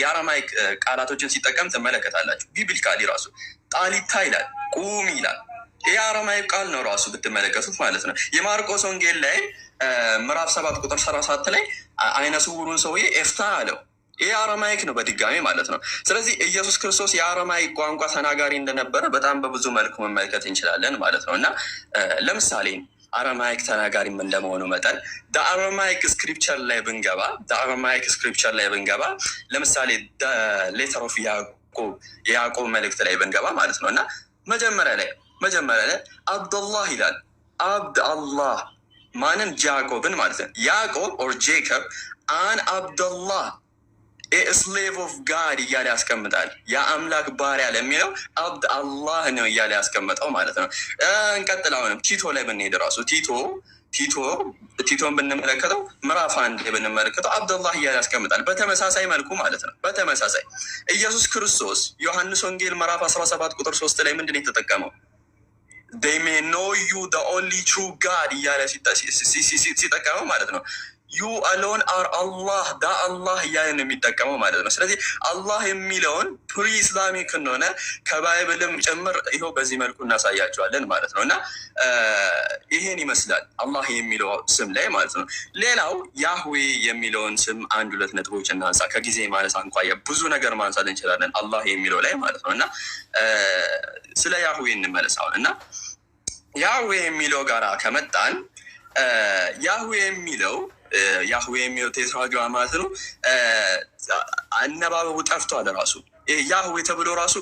C: የአረማይክ ቃላቶችን ሲጠቀም ትመለከታላችሁ። ቢብሊካሊ ራሱ ጣሊታ ይላል፣ ቁም ይላል። ይህ አረማይክ ቃል ነው ራሱ ብትመለከቱት ማለት ነው። የማርቆስ ወንጌል ላይ ምዕራፍ 7 ቁጥር 37 ላይ አይነ ስውሩን ሰውዬ ኤፍታ አለው። ይህ አረማይክ ነው በድጋሚ ማለት ነው። ስለዚህ ኢየሱስ ክርስቶስ የአረማይክ ቋንቋ ተናጋሪ እንደነበረ በጣም በብዙ መልኩ መመልከት እንችላለን ማለት ነው። እና ለምሳሌ አረማይክ ተናጋሪም እንደመሆኑ መጠን አረማይክ ስክሪፕቸር ላይ ብንገባ ለምሳሌ ሌተር ኦፍ የያዕቆብ መልእክት ላይ ብንገባ ማለት ነው እና መጀመሪያ ላይ አብዱላህ ይላል። አብድ አላህ ማንን? ጃኮብን ማለት ነው። ያዕቆብ ኦር ጄኮብ አን አብዱላህ ስሌቭ ኦፍ ጋድ እያለ ያስቀምጣል። የአምላክ ባሪያ ለሚለው አብድ አላህ ነው እያለ ያስቀምጠው ማለት ነው። እንቀጥል። አሁንም ቲቶ ላይ ብንሄድ ራሱ ቲቶን ብንመለከተው ምዕራፍ 1 ላይ ብንመለከተው አብዱላህ እያለ ያስቀምጣል። በተመሳሳይ መልኩ ማለት ነው። በተመሳሳይ ኢየሱስ ክርስቶስ ዮሐንስ ወንጌል ምዕራፍ 17 ቁጥር 3 ላይ ምንድን ነው የተጠቀመው? they may know you the only true God እያለ ሲጠቀመው ማለት ነው። ዩ አሎን አር አላህ አላህ እያለ ነው የሚጠቀመው ማለት ነው። ስለዚህ አላህ የሚለውን ፕሪ ኢስላሚክ እንደሆነ ከባይብልም ጭምር ይኸው በዚህ መልኩ እናሳያቸዋለን ማለት ነው። እና ይሄን ይመስላል አላህ የሚለው ስም ላይ ማለት ነው። ሌላው ያህዌ የሚለውን ስም 1-2 ነጥቦች እናንሳ። ከጊዜ ማነስ አንኳያ ብዙ ነገር ማንሳት እንችላለን አላህ የሚለው ላይ ማለት ነው። እና ስለ ያህዌ እንመለሳውን እና ያህዌ የሚለው ጋራ ከመጣን ያህዌ የሚለው ቴትራግራማት ነው። አነባበቡ ጠፍቷል ራሱ። ያህዌ ተብሎ ራሱ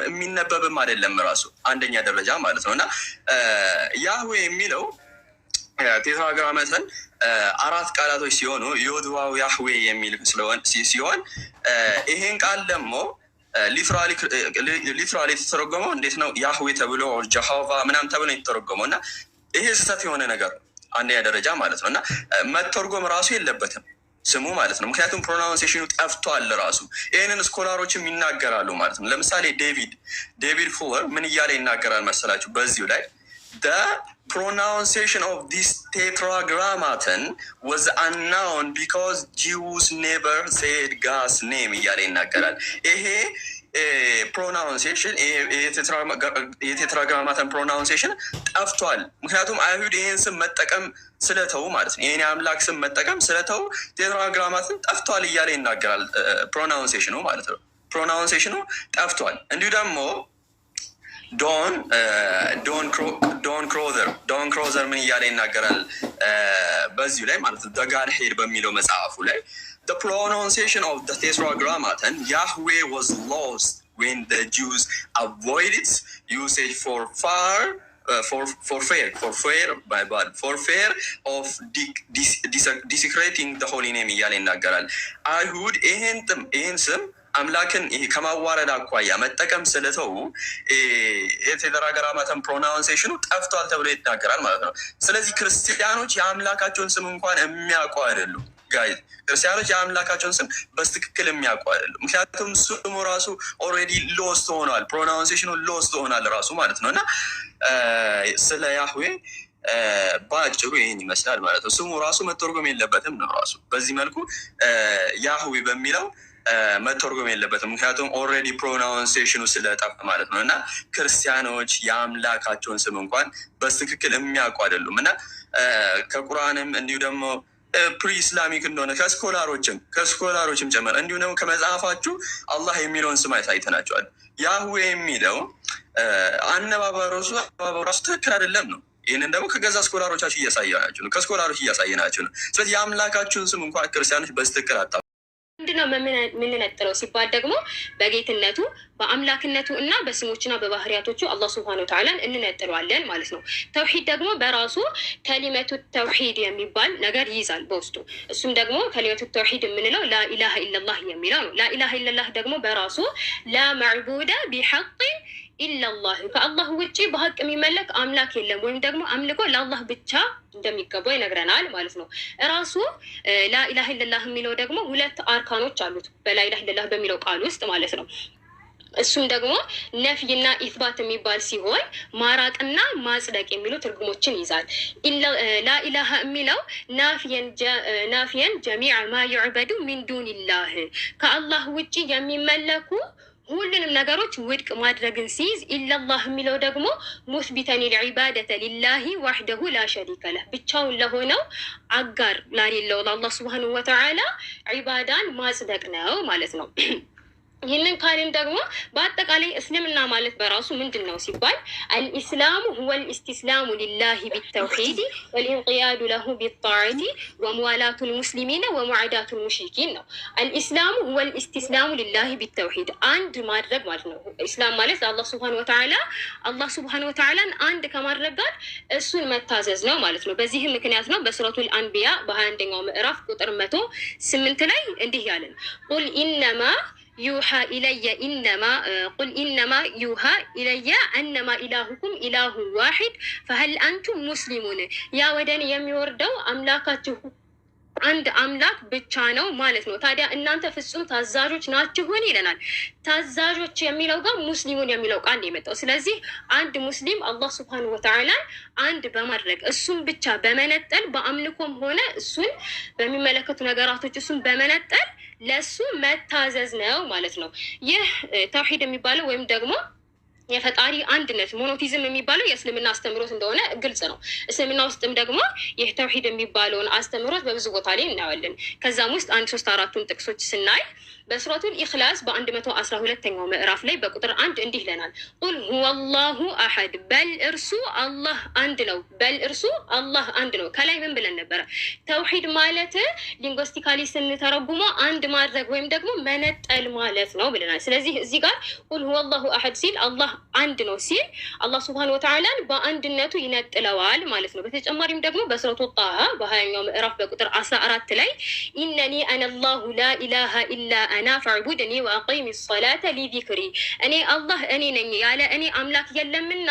C: የሚነበብም አይደለም ራሱ አንደኛ ደረጃ ማለት ነው። እና ያህዌ የሚለው ቴትራግራማትን 4 ቃላቶች ሲሆኑ ዮድዋው ያህዌ የሚል ሲሆን ይሄን ቃል ደግሞ ሊትራሊ የተተረጎመው እንዴት ነው? ያህዌ ተብሎ ጀሆቫ ምናምን ተብሎ የተተረጎመው እና ይሄ ስህተት የሆነ ነገር አንደኛ ደረጃ ማለት ነው። እና መተርጎም ራሱ የለበትም ስሙ ማለት ነው። ምክንያቱም ፕሮናውንሴሽኑ ጠፍቷል ራሱ። ይህንን ስኮላሮችም ይናገራሉ ማለት ነው። ለምሳሌ ዴቪድ ፉለር ምን እያለ ይናገራል መሰላችሁ? በዚሁ ላይ the pronunciation of this tetragrammaton was unknown because Jews never said God's name እያለ ይናገራል። ይሄ ፕሮናውንሴሽን የቴትራግራማተን ፕሮናውንሴሽን ጠፍቷል። ምክንያቱም አይሁድ ይህን ስም መጠቀም ስለተው ማለት ነው። ይህን የአምላክ ስም መጠቀም ስለተው ቴትራግራማትን ጠፍቷል እያለ ይናገራል። ፕሮናውንሴሽኑ ማለት ነው። ፕሮናውንሴሽኑ ጠፍቷል። እንዲሁ ደግሞ ዶን ክሮዘር ምን እያለ ይናገራል በዚሁ ላይ ማለት ነው ደጋድሄድ በሚለው መጽሐፉ ላይ the pronunciation of the tetragrammaton Yahweh was lost when the Jews avoided usage for fear of desecrating the holy name እያለ ይናገራል። አይሁድ ይህን ስም አምላክን ከማዋረድ አኳያ መጠቀም ስለተው የቴትራግራማተን ፕሮናውንሴሽኑ ጠፍቷል ተብሎ ይናገራል ማለት ነው። ስለዚህ ክርስቲያኖች የአምላካቸውን ስም እንኳን የሚያውቁ አይደሉም። ጋይዝ ክርስቲያኖች የአምላካቸውን ስም በስትክክል የሚያውቁ አይደሉም። ምክንያቱም ስሙ ራሱ ኦልሬዲ ሎስት ሆኗል፣ ፕሮናውንሴሽኑ ሎስት ሆኗል ራሱ ማለት ነው። እና ስለ ያህዌ በአጭሩ ይህን ይመስላል ማለት ነው። ስሙ ራሱ መተርጎም የለበትም ነው ራሱ በዚህ መልኩ ያህዌ በሚለው መተርጎም የለበትም። ምክንያቱም ኦልሬዲ ፕሮናውንሴሽኑ ስለጠፋ ማለት ነው። እና ክርስቲያኖች የአምላካቸውን ስም እንኳን በትክክል የሚያውቁ አይደሉም። እና ከቁርአንም እንዲሁ ደግሞ ፕሪ ኢስላሚክ እንደሆነ ከስኮላሮችም ጨመረ እንዲሁ ደግሞ ከመጽሐፋችሁ አላህ የሚለውን ስም አይተናቸዋል። ያህዌ የሚለው አነባበሩ ራሱ ትክክል አይደለም ነው። ይህንን ደግሞ ከገዛ ስኮላሮቻችሁ እያሳየናቸው ነው፣ ከስኮላሮች እያሳየናቸው ነው። ስለዚህ የአምላካችሁን ስም እንኳን ክርስቲያኖች በስትክክል አጣ
E: ምንድነው የምንነጥለው ሲባል ደግሞ በጌትነቱ በአምላክነቱ እና በስሞችና በባህሪያቶቹ አላህ ሱብሃነሁ ወተዓላን እንነጥለዋለን ማለት ነው። ተውሂድ ደግሞ በራሱ ከሊመቱ ተውሂድ የሚባል ነገር ይይዛል በውስጡ። እሱም ደግሞ ከሊመቱ ተውሂድ የምንለው ላኢላሃ ኢለላህ የሚለው ነው። ላኢላሃ ኢለላህ ደግሞ በራሱ ላ መዕቡደ ቢሐቅን ኢላላህ ከአላህ ውጭ በሀቅ የሚመለክ አምላክ የለም፣ ወይም ደግሞ አምልኮ ለአላህ ብቻ እንደሚገባው ይነግረናል ማለት ነው። እራሱ ላኢላሃ ኢለላህ የሚለው ደግሞ ሁለት አርካኖች አሉት በላኢላሃ ኢለላህ በሚለው ቃል ውስጥ ማለት ነው። እሱም ደግሞ ነፍይና ኢስባት የሚባል ሲሆን ማራቅና ማጽደቅ የሚሉ ትርጉሞችን ይዛል። ላኢላሃ የሚለው ናፊየን ጀሚዕ ማ ዩዕበዱ ሚን ዱኒላህ ከአላህ ውጭ የሚመለኩ ሁሉንም ነገሮች ውድቅ ማድረግን ሲይዝ፣ ኢላላህ የሚለው ደግሞ ሙስቢተን ልዒባደተ ሊላሂ ዋሕደሁ ላ ሸሪከ ለህ ብቻውን ለሆነው አጋር ላሌለው ለአላህ ሱብሃነሁ ወተዓላ ዒባዳን ማጽደቅ ነው ማለት ነው። ይህንን ካልን ደግሞ በአጠቃላይ እስልምና ማለት በራሱ ምንድን ነው ሲባል አልኢስላሙ ሁወ ልእስትስላሙ ሊላሂ ቢተውሒድ ወልኢንቅያዱ ለሁ ቢጣዓቲ ወሙዋላቱ ልሙስሊሚነ ወሙዓዳቱ ልሙሽሪኪን ነው። አልኢስላሙ ሁወ ልእስትስላሙ ሊላሂ ቢተውሒድ አንድ ማድረግ ማለት ነው። ኢስላም ማለት ለአላህ ሱብሃነሁ ወተዓላ አላህ ሱብሃነሁ ወተዓላን አንድ ከማድረግ ጋር እሱን መታዘዝ ነው ማለት ነው። በዚህም ምክንያት ነው በሱረቱል አንቢያ በ21ኛው ምዕራፍ ቁጥር 108 ላይ እንዲህ ያለን ቁል ኢነማ ዩሃ ኢለየ ቁል ኢነማ ዩሃ ኢለየ አነማ ኢላሁኩም ኢላሁ ዋሒድ ፈሀል አንቱም ሙስሊሙን ያ ወደን የሚወርደው አምላካችሁ አንድ አምላክ ብቻ ነው ማለት ነው። ታዲያ እናንተ ፍጹም ታዛዦች ናችሁን ይለናል። ታዛዦች የሚለው ጋር ሙስሊሙን የሚለው ቃል ነው የመጣው። ስለዚህ አንድ ሙስሊም አላህ ሱብሃነሁ ወተዓላን አንድ በማድረግ እሱን ብቻ በመነጠል በአምልኮም ሆነ እሱን በሚመለከቱ ነገራቶች እሱን በመነጠል ለሱ መታዘዝ ነው ማለት ነው። ይህ ተውሂድ የሚባለው ወይም ደግሞ የፈጣሪ አንድነት ሞኖቲዝም የሚባለው የእስልምና አስተምሮት እንደሆነ ግልጽ ነው። እስልምና ውስጥም ደግሞ ይህ ተውሂድ የሚባለውን አስተምሮት በብዙ ቦታ ላይ እናያለን። ከዛም ውስጥ 1-3-4 ጥቅሶች ስናይ በሱረቱል ኢኽላስ በ112ኛው ምዕራፍ ላይ በቁጥር 1 እንዲህ ይለናል ቁል ሁወላሁ አሐድ በል እርሱ አላህ አንድ ነው። በል እርሱ አላህ አንድ ነው። ከላይ ምን ብለን ነበረ? ተውሂድ ማለት ሊንጓስቲካሊ ስንተረጉሞ አንድ ማድረግ ወይም ደግሞ መነጠል ማለት ነው ብለናል። ስለዚህ እዚህ ጋር ቁል ሁወላሁ አሐድ ሲል አላህ አንድ ነው ሲል አላህ ሱብሃነሁ ወተዓላን በአንድነቱ ይነጥለዋል ማለት ነው። በተጨማሪም ደግሞ በሱረቱ ጣሃ በ20ኛው ምዕራፍ በቁጥር 14 ላይ ኢነኒ አነላሁ ላ ኢላሃ ኢላ አና ፈዕቡድኒ ወአቂሚ ሰላተ ሊዚክሪ እኔ አላህ እኔ ነኝ ያለ እኔ አምላክ የለምና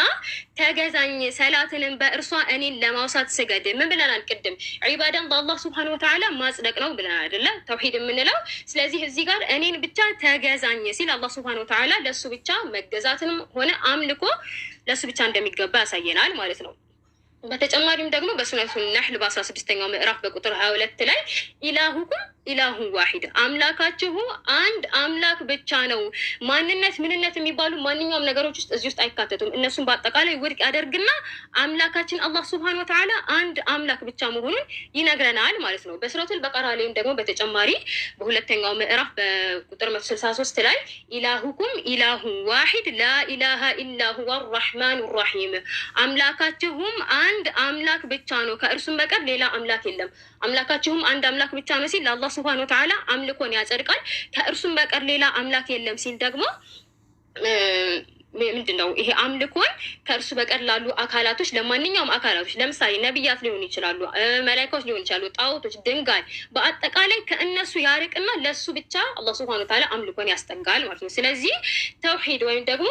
E: ተገዛኝ፣ ሰላትንም በእርሷ እኔን ለማውሳት ስገድ። ምን ብለናል ቅድም? ዒባዳን በአላህ ሱብሃነሁ ወተዓላ ማጽደቅ ነው ብለናል አይደለ? ተውሂድ የምንለው። ስለዚህ እዚህ ጋር እኔን ብቻ ተገዛኝ ሲል አላህ ሱብሃነሁ ወተዓላ ለሱ ብቻ መገዛትንም ሆነ አምልኮ ለሱ ብቻ እንደሚገባ ያሳየናል ማለት ነው። በተጨማሪም ደግሞ በሱረቱ ነሕል በ16ኛው ምዕራፍ በቁጥር 22 ላይ ኢላሁኩም ኢላሁን ዋሂድ አምላካችሁ አንድ አምላክ ብቻ ነው። ማንነት ምንነት የሚባሉ ማንኛውም ነገሮች ውስጥ እዚህ ውስጥ አይካተቱም። እነሱም በአጠቃላይ ውድቅ ያደርግና አምላካችን አላህ ሱብሃነሁ ወተዓላ አንድ አምላክ ብቻ መሆኑን ይነግረናል ማለት ነው። በሱረቱል በቀራ ላይም ደግሞ በተጨማሪ በሁለተኛው ምዕራፍ በቁጥር 163 ላይ ኢላሁኩም ኢላሁን ዋሂድ ላኢላሃ ኢላ ሁወ አርረሕማኑ ረሒም አምላካችሁም አንድ አምላክ ብቻ ነው፣ ከእርሱም በቀር ሌላ አምላክ የለም። አምላካችሁም አንድ አምላክ ብቻ ነው ሲል ለአላህ ሱብሃነሁ ወተዓላ አምልኮን ያጸድቃል። ከእርሱም በቀር ሌላ አምላክ የለም ሲል ደግሞ ምንድን ነው ይሄ አምልኮን ከእርሱ በቀር ላሉ አካላቶች፣ ለማንኛውም አካላቶች ለምሳሌ ነቢያት ሊሆኑ ይችላሉ፣ መላኢካዎች ሊሆኑ ይችላሉ፣ ጣዖቶች፣ ድንጋይ፣ በአጠቃላይ ከእነሱ ያርቅና ለሱ ብቻ አላህ ሱብሃነሁ ወተዓላ አምልኮን ያስጠጋል ማለት ነው። ስለዚህ ተውሂድ ወይም ደግሞ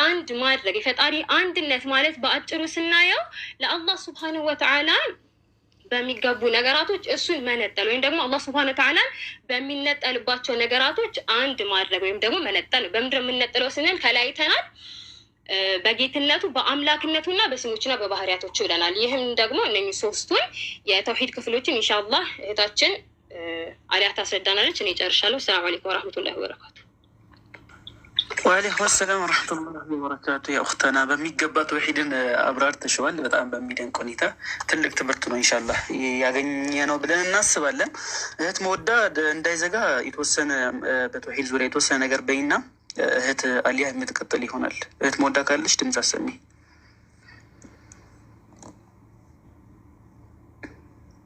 E: አንድ ማድረግ የፈጣሪ አንድነት ማለት በአጭሩ ስናየው ለአላህ ሱብሃነሁ ወተዓላ በሚገቡ ነገራቶች እሱን መነጠል ወይም ደግሞ አላህ ሱብሃነሁ ወተዓላ በሚነጠልባቸው ነገራቶች አንድ ማድረግ ወይም ደግሞ መነጠል ነው። በምንድን ነው የምንነጥለው ስንል ከላይተናል። በጌትነቱ በአምላክነቱና በስሞችና በባህሪያቶቹ ይለናል። ይህም ደግሞ እነኚህ ሶስቱን የተውሂድ ክፍሎችን ኢንሻአላህ እህታችን አሊያ ታስረዳናለች። እኔ ጨርሻለሁ። ሰላም አለይኩም ወራህመቱላሂ ወበረካቱ።
A: ወአለይኩም ሰላም ወረሕመቱላሂ ወበረካቱ። ያ ኡኽተና በሚገባ ተውሂድን አብራርተሽዋል። በጣም በሚደንቅ ሁኔታ ትልቅ ትምህርት ነው ኢንሻአላህ ያገኘ ነው ብለን እናስባለን። እህት መወዳ እንዳይዘጋ የተወሰነ በተውሂድ ዙሪያ የተወሰነ ነገር በይና እህት አሊያ የምትቀጥል ይሆናል። እህት መወዳ ካለሽ ድምፅ አሰሚ።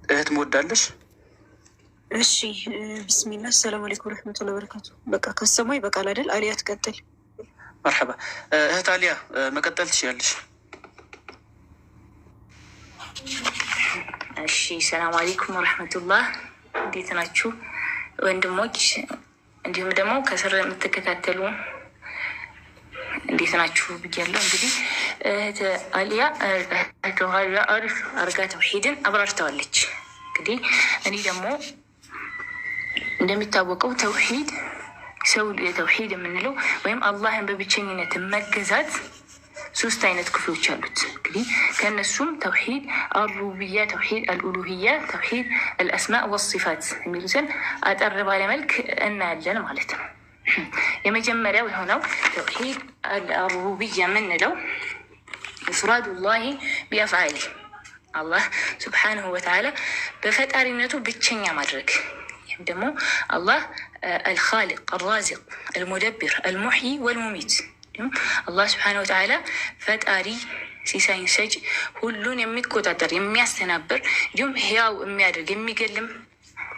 A: እህት መወዳለሽ?
F: እሺ ቢስሚላህ ሰላም አለይኩም ወረህመቱላሂ ወበረካቱ። በቃ ከሰማይ በቃል አይደል? አሊያ ትቀጥል።
A: መርሐባ እህት አሊያ መቀጠል ትችላለሽ።
G: እሺ ሰላም አለይኩም ወረህመቱላህ። እንዴት ናችሁ ወንድሞች? እንዲሁም ደግሞ ከስር የምትከታተሉ እንዴት ናችሁ ብያለሁ። እንግዲህ እህት አሊያ አሪፍ አርጋ ተውሂድን አብራርተዋለች። እንግዲህ እኔ ደግሞ እንደሚታወቀው ተውሂድ ሰው ተውሂድ የምንለው ወይም አላህን በብቸኝነት መገዛት ሶስት አይነት ክፍሎች አሉት። እንግዲህ ከእነሱም ተውሂድ አልሩብያ፣ ተውሂድ አልኡሉህያ፣ ተውሂድ አልአስማ ወሲፋት የሚሉትን አጠር ባለ መልክ እናያለን ማለት ነው። የመጀመሪያው የሆነው ተውሂድ አልሩብያ የምንለው ኢፍራዱላሂ ቢአፍዓሊ አላህ ስብሓንሁ ወተዓላ በፈጣሪነቱ ብቸኛ ማድረግ። ይህም ደግሞ አላህ አልኻሊቅ አልራዚቅ አልሙደቢር አልሙሕይ ወልሙሚት፣ አላህ ስብሓንሁ ወተዓላ ፈጣሪ፣ ሲሳይን ሰጪ፣ ሁሉን የሚቆጣጠር የሚያስተናብር፣ እንዲሁም ህያው የሚያደርግ የሚገልም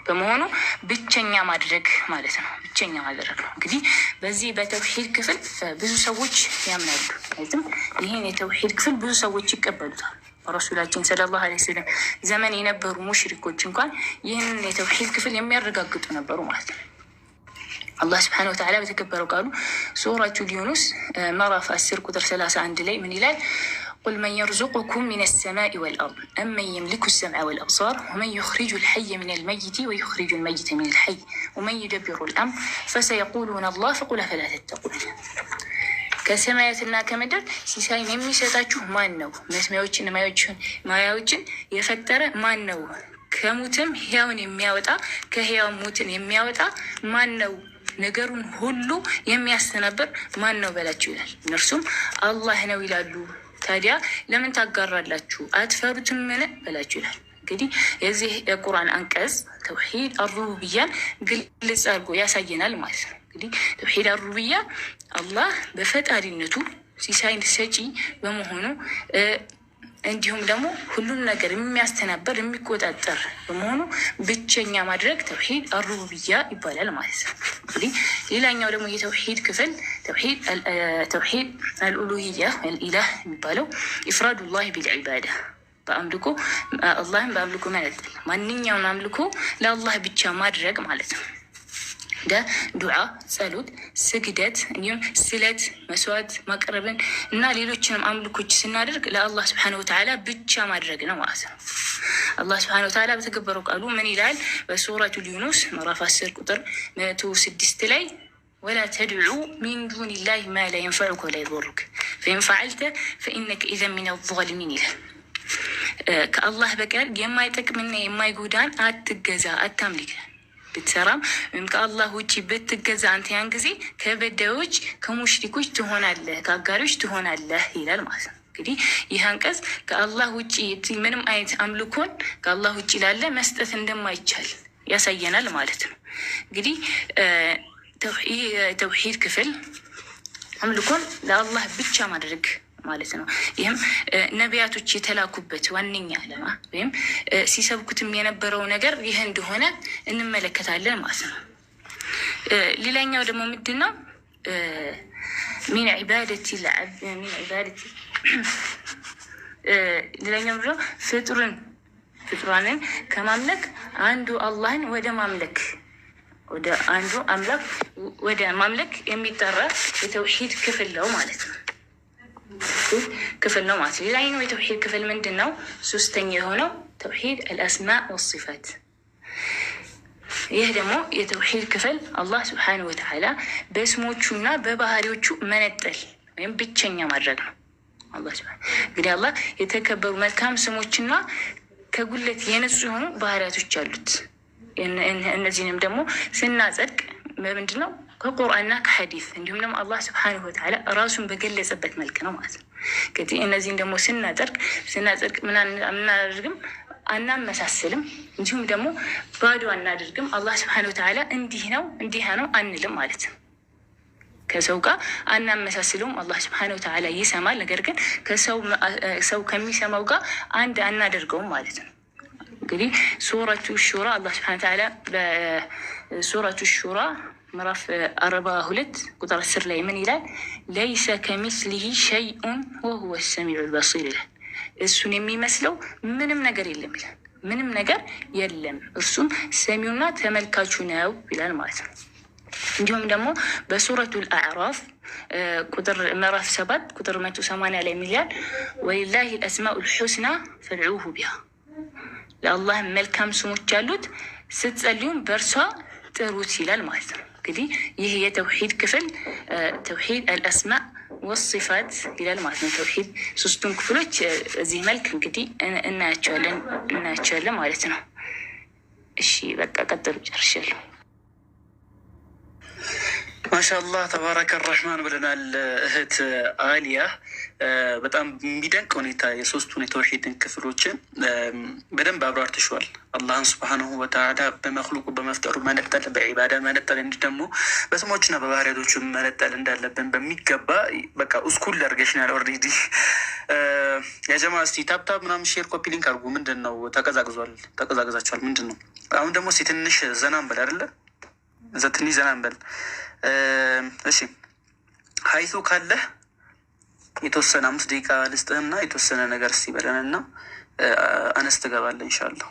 G: በመሆኑ ብቸኛ ማድረግ ማለት ነው። ብቸኛ ማድረግ ነው። እንግዲህ በዚህ በተውሂድ ክፍል ብዙ ሰዎች ያምናሉ። ማለትም ይህን የተውሂድ ክፍል ብዙ ሰዎች ይቀበሉታል። ረሱላችን ሰለላሁ ዐለይሂ ወሰለም ዘመን የነበሩ ሙሽሪኮች እንኳን ይህንን የተውሂድ ክፍል የሚያረጋግጡ ነበሩ ማለት ነው። አላህ ስብሐነሁ ወተዓላ በተከበረው ቃሉ ሱረቱል ዩኑስ ምዕራፍ 10 ቁጥር 31 ላይ ምን ይላል? ቁል መን የርዙቁኩም ሚነ ሰማኢ ወልአርድ አመን የምሊኩ ሰምዐ ወልአብሳር ወመን ዩኽሪጁል ሐየ ሚነል መይቲ ወዩኽሪጁል መይተ ሚነል ሐይ ወመን ዩደቢሩል አምር ፈሰየቁሉነ አላህ ፈቁል አፈላ ተተቁን። ከሰማያትና ከምድር ሲሳይን የሚሰጣችሁ ማን ነው? መስሚያዎችን ማያዎችን የፈጠረ ማን ነው? ከሙትም ሕያውን የሚያወጣ ከሕያው ሙትን የሚያወጣ ማን ነው? ነገሩን ሁሉ የሚያስተናብር ማን ነው በላችሁ ይላል። እነርሱም አላህ ነው ይላሉ። ታዲያ ለምን ታጋራላችሁ? አትፈሩትም ምን በላችሁ ይላል። እንግዲህ የዚህ የቁርአን አንቀጽ ተውሂድ አሩቡብያን ግልጽ አድርጎ ያሳየናል ማለት ነው። እንግዲህ ተውሂድ አሩቡብያ አላህ በፈጣሪነቱ ሲሳይን ሰጪ በመሆኑ እንዲሁም ደግሞ ሁሉን ነገር የሚያስተናበር የሚቆጣጠር በመሆኑ ብቸኛ ማድረግ ተውሂድ አሩቡብያ ይባላል ማለት ነው። እንግዲህ ሌላኛው ደግሞ የተውሂድ ክፍል ተውሂድ አልኡሉህያ አልኢላህ የሚባለው ኢፍራዱላህ ቢልዒባዳ በአምልኮ አላህን በአምልኮ መነጠል፣ ማንኛውን አምልኮ ለአላህ ብቻ ማድረግ ማለት ነው። እንደ ዱዓ፣ ጸሎት፣ ስግደት እንዲሁም ስለት፣ መስዋዕት ማቅረብን እና ሌሎችንም አምልኮች ስናደርግ ለአላህ ስብሐነሁ ወተዓላ ብቻ ማድረግ ነው ማለት ነው። አላህ ስብሐነሁ ወተዓላ በተከበረው ቃሉ ምን ይላል? በሱረቱል ዩኑስ ምዕራፍ 10 ቁጥር 106 ላይ ወላ ተድዑ ሚን ዱኒላሂ ማ ላ የንፈዑከ ወላ የዱሩክ ፈኢን ፈዐልተ ፈኢነከ ኢዘን ሚነ ዛሊሚን ይላል። ከአላህ በቀር የማይጠቅምና የማይጎዳን አትገዛ፣ አታምልክ። ብትሰራም ወይም ከአላህ ውጭ ብትገዛ አንተ ያን ጊዜ ከበዳዮች ከሙሽሪኮች ትሆናለህ፣ ከአጋሪዎች ትሆናለህ ይላል ማለት ነው። እንግዲህ ይህ አንቀጽ ከአላህ ውጭ ምንም አይነት አምልኮን ከአላህ ውጭ ላለ መስጠት እንደማይቻል ያሳየናል ማለት ነው። እንግዲህ ተውሂድ ክፍል አምልኮን ለአላህ ብቻ ማድረግ ማለት ነው። ይህም ነቢያቶች የተላኩበት ዋነኛ ዓላማ ወይም ሲሰብኩትም የነበረው ነገር ይህ እንደሆነ እንመለከታለን ማለት ነው። ሌላኛው ደግሞ ምንድን ነው? ሚን ዒባደቲ ሌላኛው ደግሞ ፍጡራንን ከማምለክ አንዱ አላህን ወደ ማምለክ ወደ አንዱ አምላክ ወደ ማምለክ የሚጠራ የተውሂድ ክፍል ነው ማለት ነው። ክፍል ነው ማለት ነው። ሌላኛው የተውሂድ ክፍል ምንድን ነው? ሶስተኛ የሆነው ተውሂድ አልአስማእ ወሲፋት። ይህ ደግሞ የተውሂድ ክፍል አላህ ስብሓነሁ ወተዓላ በስሞቹና በባህሪዎቹ መነጠል ወይም ብቸኛ ማድረግ ነው። እንግዲህ አላህ የተከበሩ መልካም ስሞችና ከጉለት የነጹ የሆኑ ባህሪያቶች አሉት። እነዚህንም ደግሞ ስናጸድቅ ምንድን ነው? ከቁርአንና ከሐዲስ እንዲሁም ደግሞ አላህ ስብሓነሁ ወተዓላ ራሱን በገለጸበት መልክ ነው ማለት ነው። እንግዲህ እነዚህን ደግሞ ስናጸድቅ ምናደርግም አናመሳስልም፣ እንዲሁም ደግሞ ባዶ አናደርግም። አላህ ስብሓነሁ ወተዓላ እንዲህ ነው አንልም ማለት ነው። ከሰው ጋር አናመሳስለውም። አላህ ስብሓነሁ ወተዓላ ይሰማል፣ ነገር ግን ሰው ከሚሰማው ጋር አንድ አናደርገውም ማለት ነው። እንግዲህ ሱረቱ ሹራ አላህ ስብሓነሁ ወተዓላ በሱረቱ ሹራ ምዕራፍ 42 ቁጥር 10 ላይ ምን ይላል? ለይሰ ከሚስሊሂ ሸይኡን ወሁወ ሰሚዑል በሲር ይላል። እሱን የሚመስለው ምንም ነገር የለም ይላል። ምንም ነገር የለም እርሱም ሰሚውና ተመልካቹ ነው ይላል ማለት ነው። እንዲሁም ደግሞ በሱረቱል አዕራፍ ቁጥር ምዕራፍ 7 ቁጥር 180 ላይ ምን ይላል? ወሊላሂ አልአስማኡል ሑስና ፈድዑሁ ቢሃ፣ ለአላህ መልካም ስሞች አሉት ስትጸልዩም በእርሷ ጥሩት ይላል ማለት ነው። እንግዲህ ይህ የተውሂድ ክፍል ተውሂድ አልአስማእ ወሲፋት ይላል ማለት ነው። ተውሂድ ሶስቱን ክፍሎች እዚህ መልክ እንግዲህ እናያቸዋለን ማለት ነው። እሺ በቃ ቀጥሉ፣ ጨርሻለሁ።
A: ማሻአላህ ተባረከ ረህማን ብለናል እህት አሊያ። በጣም የሚደንቅ ሁኔታ የሶስቱን የተውሂድን ክፍሎችን በደንብ አብራርተሽዋል። አላህን ስብሓነሁ ወተዓላ በመክሉቁ በመፍጠሩ መነጠል፣ በዒባዳ መነጠል፣ እንዲህ ደግሞ በስሞችና በባህሪያቶቹ መነጠል እንዳለብን በሚገባ በቃ እስኩል አድርገሽናል። ኦልሬዲ የጀማ እስቲ ታብታብ ምናምን ሼር ኮፒ ሊንክ አድርጉ። ምንድን ነው ተቀዛቅዛችኋል? ምንድን ነው አሁን ደግሞ እስቲ ትንሽ ዘና እንበል አይደለ? ትንሽ ዘና እንበል። እሺ ሀይቱ ካለህ የተወሰነ 5 ደቂቃ ልስጥህና የተወሰነ ነገር እስቲ በለንና አነስ ትገባለህ ኢንሻአላህ።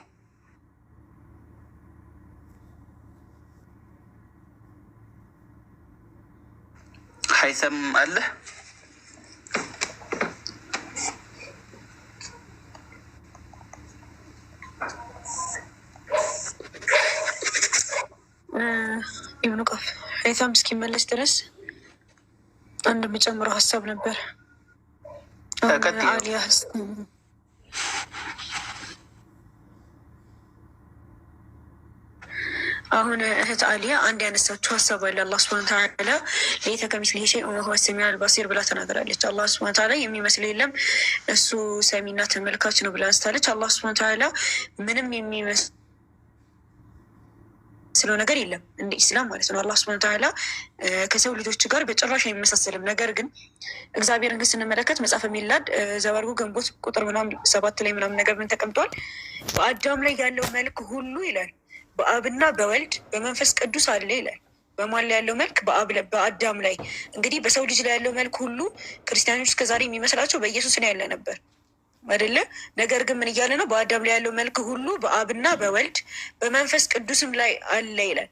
A: ሀይተም አለህ?
F: ኢብኑ ቀፍ ሀይታም እስኪመለስ ድረስ አንድ የምጨምረው ሀሳብ ነበር። አሊያ አሁን እህት አሊያ አንድ ያነሳችው ሀሳብ አለ። አላህ ሱብሓነሁ ወተዓላ ለይሰ ከሚስሊሂ ሸይኡን ወሁወ ሰሚዑል በሲር ብላ ተናግራለች። አላህ ሱብሓነሁ ወተዓላ የሚመስለው የለም እሱ ሰሚና ተመልካች ነው ብላ አንስታለች። አላህ ሱብሓነሁ ወተዓላ ምንም የሚመስለው ነገር የለም እንደ ኢስላም ማለት ነው። አላህ ሱብሓነሁ ወተዓላ ከሰው ልጆች ጋር በጭራሽ አይመሳሰልም። ነገር ግን እግዚአብሔርን ግን ስንመለከት መጽሐፈ ሚላድ ዘባርጉ ግንቦት ቁጥር 7 ላይ ምናምን ነገር ምን ተቀምጧል? በአዳም ላይ ያለው መልክ ሁሉ ይላል በአብና በወልድ በመንፈስ ቅዱስ አለ ይላል። በማን ላይ ያለው መልክ? በአዳም ላይ። እንግዲህ በሰው ልጅ ላይ ያለው መልክ ሁሉ ክርስቲያኖች እስከዛሬ የሚመስላቸው በኢየሱስ ላይ ያለ ነበር አይደለ? ነገር ግን ምን እያለ ነው? በአዳም ላይ ያለው መልክ ሁሉ በአብና በወልድ በመንፈስ ቅዱስም ላይ አለ ይላል።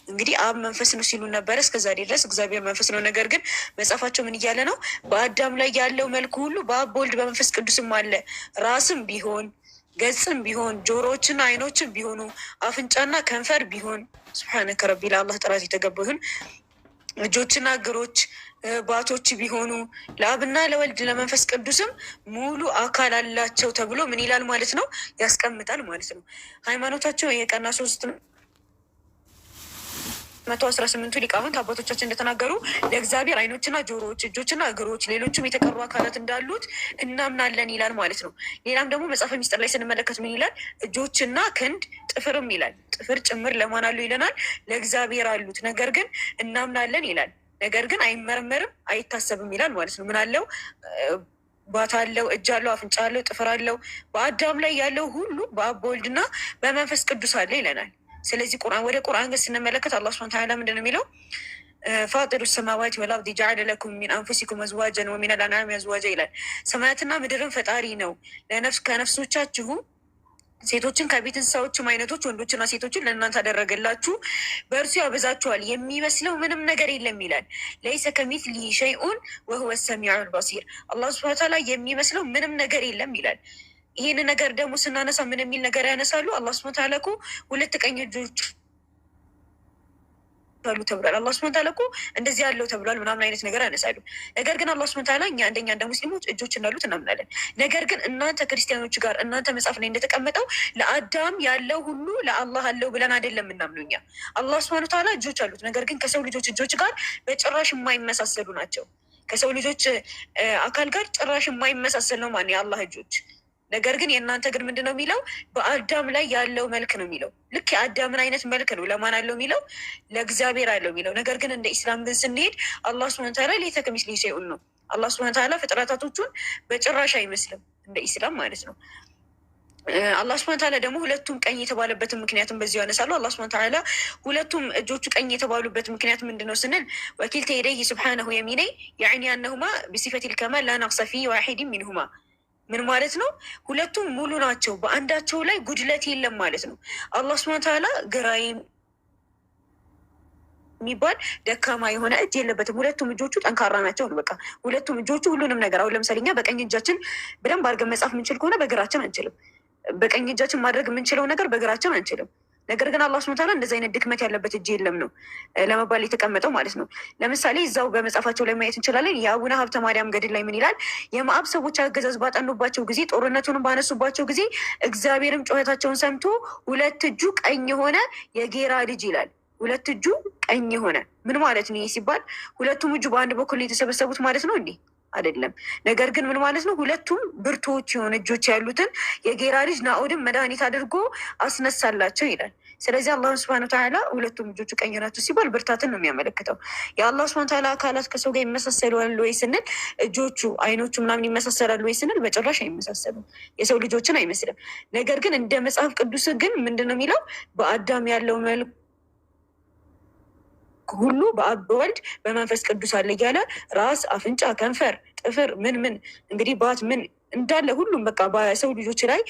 F: እንግዲህ አብ መንፈስ ነው ሲሉ ነበረ እስከዛሬ ድረስ፣ እግዚአብሔር መንፈስ ነው። ነገር ግን መጽሐፋቸው ምን እያለ ነው? በአዳም ላይ ያለው መልክ ሁሉ በአብ በወልድ በመንፈስ ቅዱስም አለ። ራስም ቢሆን ገጽም ቢሆን ጆሮዎችና አይኖችም ቢሆኑ አፍንጫና ከንፈር ቢሆን ሱብሓነከ ረቢ ለአላህ ጥራት የተገባው ይሁን። እጆችና እግሮች ባቶች ቢሆኑ ለአብና ለወልድ ለመንፈስ ቅዱስም ሙሉ አካል አላቸው ተብሎ ምን ይላል ማለት ነው? ያስቀምጣል ማለት ነው። ሃይማኖታቸው የቀና 318 ሊቃውንት አባቶቻችን እንደተናገሩ ለእግዚአብሔር ዓይኖችና ጆሮዎች፣ እጆችና እግሮች፣ ሌሎችም የተቀሩ አካላት እንዳሉት እናምናለን ይላል ማለት ነው። ሌላም ደግሞ መጽሐፈ ሚስጥር ላይ ስንመለከት ምን ይላል? እጆችና ክንድ ጥፍርም ይላል። ጥፍር ጭምር ለማን አሉ ይለናል? ለእግዚአብሔር አሉት። ነገር ግን እናምናለን ይላል። ነገር ግን አይመረመርም አይታሰብም ይላል ማለት ነው። ምን አለው? ባት አለው፣ እጅ አለው፣ አፍንጫ አለው፣ ጥፍር አለው። በአዳም ላይ ያለው ሁሉ በአብ በወልድና በመንፈስ ቅዱስ አለ ይለናል። ስለዚህ ወደ ቁርአን ግን ስንመለከት አላህ ሱብሓነሁ ወተዓላ ምንድን ነው የሚለው? ፋጢሩ ሰማዋት ወልአርድ ጀዐለ ለኩም ሚን አንፉሲኩም አዝዋጀን ወሚነል አንዓሚ አዝዋጀ ይላል። ሰማያትና ምድርን ፈጣሪ ነው፣ ከነፍሶቻችሁ ሴቶችን ከቤት እንስሳዎችም አይነቶች ወንዶችና ሴቶችን ለእናንተ አደረገላችሁ፣ በእርሱ ያበዛችኋል፣ የሚመስለው ምንም ነገር የለም ይላል። ለይሰ ከሚስሊሂ ሸይኡን ወሁወ ሰሚዑል በሲር። አላህ ሱብሓነሁ ወተዓላ የሚመስለው ምንም ነገር የለም ይላል። ይህን ነገር ደግሞ ስናነሳ ምን የሚል ነገር ያነሳሉ? አላህ ሱብሓነሁ ወተዓላ እኮ ሁለት ቀኝ እጆች አሉ ተብሏል። አላህ ሱብሓነሁ ወተዓላ እኮ እንደዚህ ያለው ተብሏል ምናምን አይነት ነገር ያነሳሉ። ነገር ግን አላህ ሱብሓነሁ ወተዓላ እኛ እንደኛ እንደ ሙስሊሞች እጆች እንዳሉት እናምናለን። ነገር ግን እናንተ ክርስቲያኖች ጋር እናንተ መጽሐፍ ላይ እንደተቀመጠው ለአዳም ያለው ሁሉ ለአላህ አለው ብለን አይደለም እናምነው እኛ። አላህ ሱብሓነሁ ወተዓላ እጆች አሉት። ነገር ግን ከሰው ልጆች እጆች ጋር በጭራሽ የማይመሳሰሉ ናቸው። ከሰው ልጆች አካል ጋር ጭራሽ የማይመሳሰል ነው ማለት የአላህ እጆች። ነገር ግን የእናንተ ግን ምንድን ነው የሚለው? በአዳም ላይ ያለው መልክ ነው የሚለው። ልክ የአዳምን አይነት መልክ ነው ለማን አለው የሚለው? ለእግዚአብሔር አለው የሚለው። ነገር ግን እንደ ኢስላም ግን ስንሄድ አላህ ሱብሓነሁ ወተዓላ ሌሰ ከሚስሊሂ ሸይኡን ነው። አላህ ሱብሓነሁ ወተዓላ ፍጥረታቶቹን በጭራሽ አይመስልም እንደ ኢስላም ማለት ነው። አላህ ሱብሓነሁ ወተዓላ ደግሞ ሁለቱም ቀኝ የተባለበትን ምክንያቱም በዚሁ ያነሳሉ። አላህ ሱብሓነሁ ወተዓላ ሁለቱም እጆቹ ቀኝ የተባሉበት ምክንያት ምንድን ነው ስንል ወኪልተ የደይሂ ሱብሓነሁ የሚነይ ያዕኒ አነሁማ ቢሲፈቲል ከማል ላ ነቅሰ ፊ ዋሒድን ሚንሁማ። ምን ማለት ነው? ሁለቱም ሙሉ ናቸው፣ በአንዳቸው ላይ ጉድለት የለም ማለት ነው። አላህ ሱብሓነሁ ወተዓላ ግራ የሚባል ደካማ የሆነ እጅ የለበትም። ሁለቱም እጆቹ ጠንካራ ናቸው ነው በቃ። ሁለቱም እጆቹ ሁሉንም ነገር አሁን ለምሳሌ እኛ በቀኝ እጃችን በደንብ አድርገን መጻፍ የምንችል ከሆነ በግራችን አንችልም። በቀኝ እጃችን ማድረግ የምንችለው ነገር በግራችን አንችልም። ነገር ግን አላህ ሱብሓነሁ ወተዓላ እንደዚህ አይነት ድክመት ያለበት እጅ የለም ነው ለመባል የተቀመጠው ማለት ነው። ለምሳሌ እዛው በመጽሐፋቸው ላይ ማየት እንችላለን። የአቡነ ሀብተ ማርያም ገድል ላይ ምን ይላል? የሞዓብ ሰዎች አገዛዝ ባጠኑባቸው ጊዜ፣ ጦርነቱንም ባነሱባቸው ጊዜ እግዚአብሔርም ጩኸታቸውን ሰምቶ ሁለት እጁ ቀኝ የሆነ የጌራ ልጅ ይላል። ሁለት እጁ ቀኝ የሆነ ምን ማለት ነው? ይህ ሲባል ሁለቱም እጁ በአንድ በኩል የተሰበሰቡት ማለት ነው እንዴ? አይደለም። ነገር ግን ምን ማለት ነው? ሁለቱም ብርቶች የሆነ እጆች ያሉትን የጌራ ልጅ ናኦድን መድኃኒት አድርጎ አስነሳላቸው ይላል። ስለዚህ አላህ ሱብሓነሁ ወተዓላ ሁለቱም እጆቹ ቀኝ ናቸው ሲባል ብርታትን ነው የሚያመለክተው። የአላህ ሱብሓነሁ ወተዓላ አካላት ከሰው ጋር ይመሳሰላሉ ወይ ስንል፣ እጆቹ አይኖቹ ምናምን ይመሳሰላሉ ወይ ስንል በጭራሽ አይመሳሰሉም። የሰው ልጆችን አይመስልም። ነገር ግን እንደ መጽሐፍ ቅዱስ ግን ምንድን ነው የሚለው? በአዳም ያለው መልክ ሁሉ በአብ በወልድ በመንፈስ ቅዱስ አለ እያለ ራስ፣ አፍንጫ፣ ከንፈር፣ ጥፍር ምን እንግዲህ ባት ምን እንዳለ ሁሉም በቃ በሰው ልጆች ላይ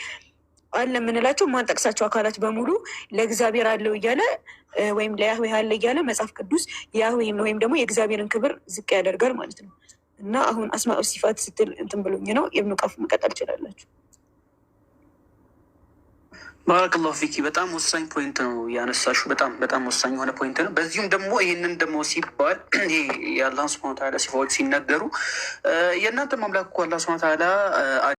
F: አለ የምንላቸው ማንጠቅሳቸው አካላት በሙሉ ለእግዚአብሔር አለው እያለ ወይም ለያህዌ አለ እያለ መጽሐፍ ቅዱስ ያህዌም ወይም ደግሞ የእግዚአብሔርን ክብር ዝቅ ያደርጋል ማለት ነው። እና አሁን አስማኡ ሲፋት ስትል እንትን ብሎኝ ነው። የብኑ ቃፍ መቀጠል ትችላላችሁ።
A: ባረከላሁ ፊኪ። በጣም ወሳኝ ፖይንት ነው ያነሳሹ። በጣም ወሳኝ የሆነ ፖይንት ነው። በዚሁም ደግሞ ይህንን ደግሞ ሲባል ይሄ የአላህ ሱብሓነሁ ወተዓላ ሲፋዎች ሲነገሩ የእናንተ ማምላክ እኮ አላህ ሱብሓነሁ ወተዓላ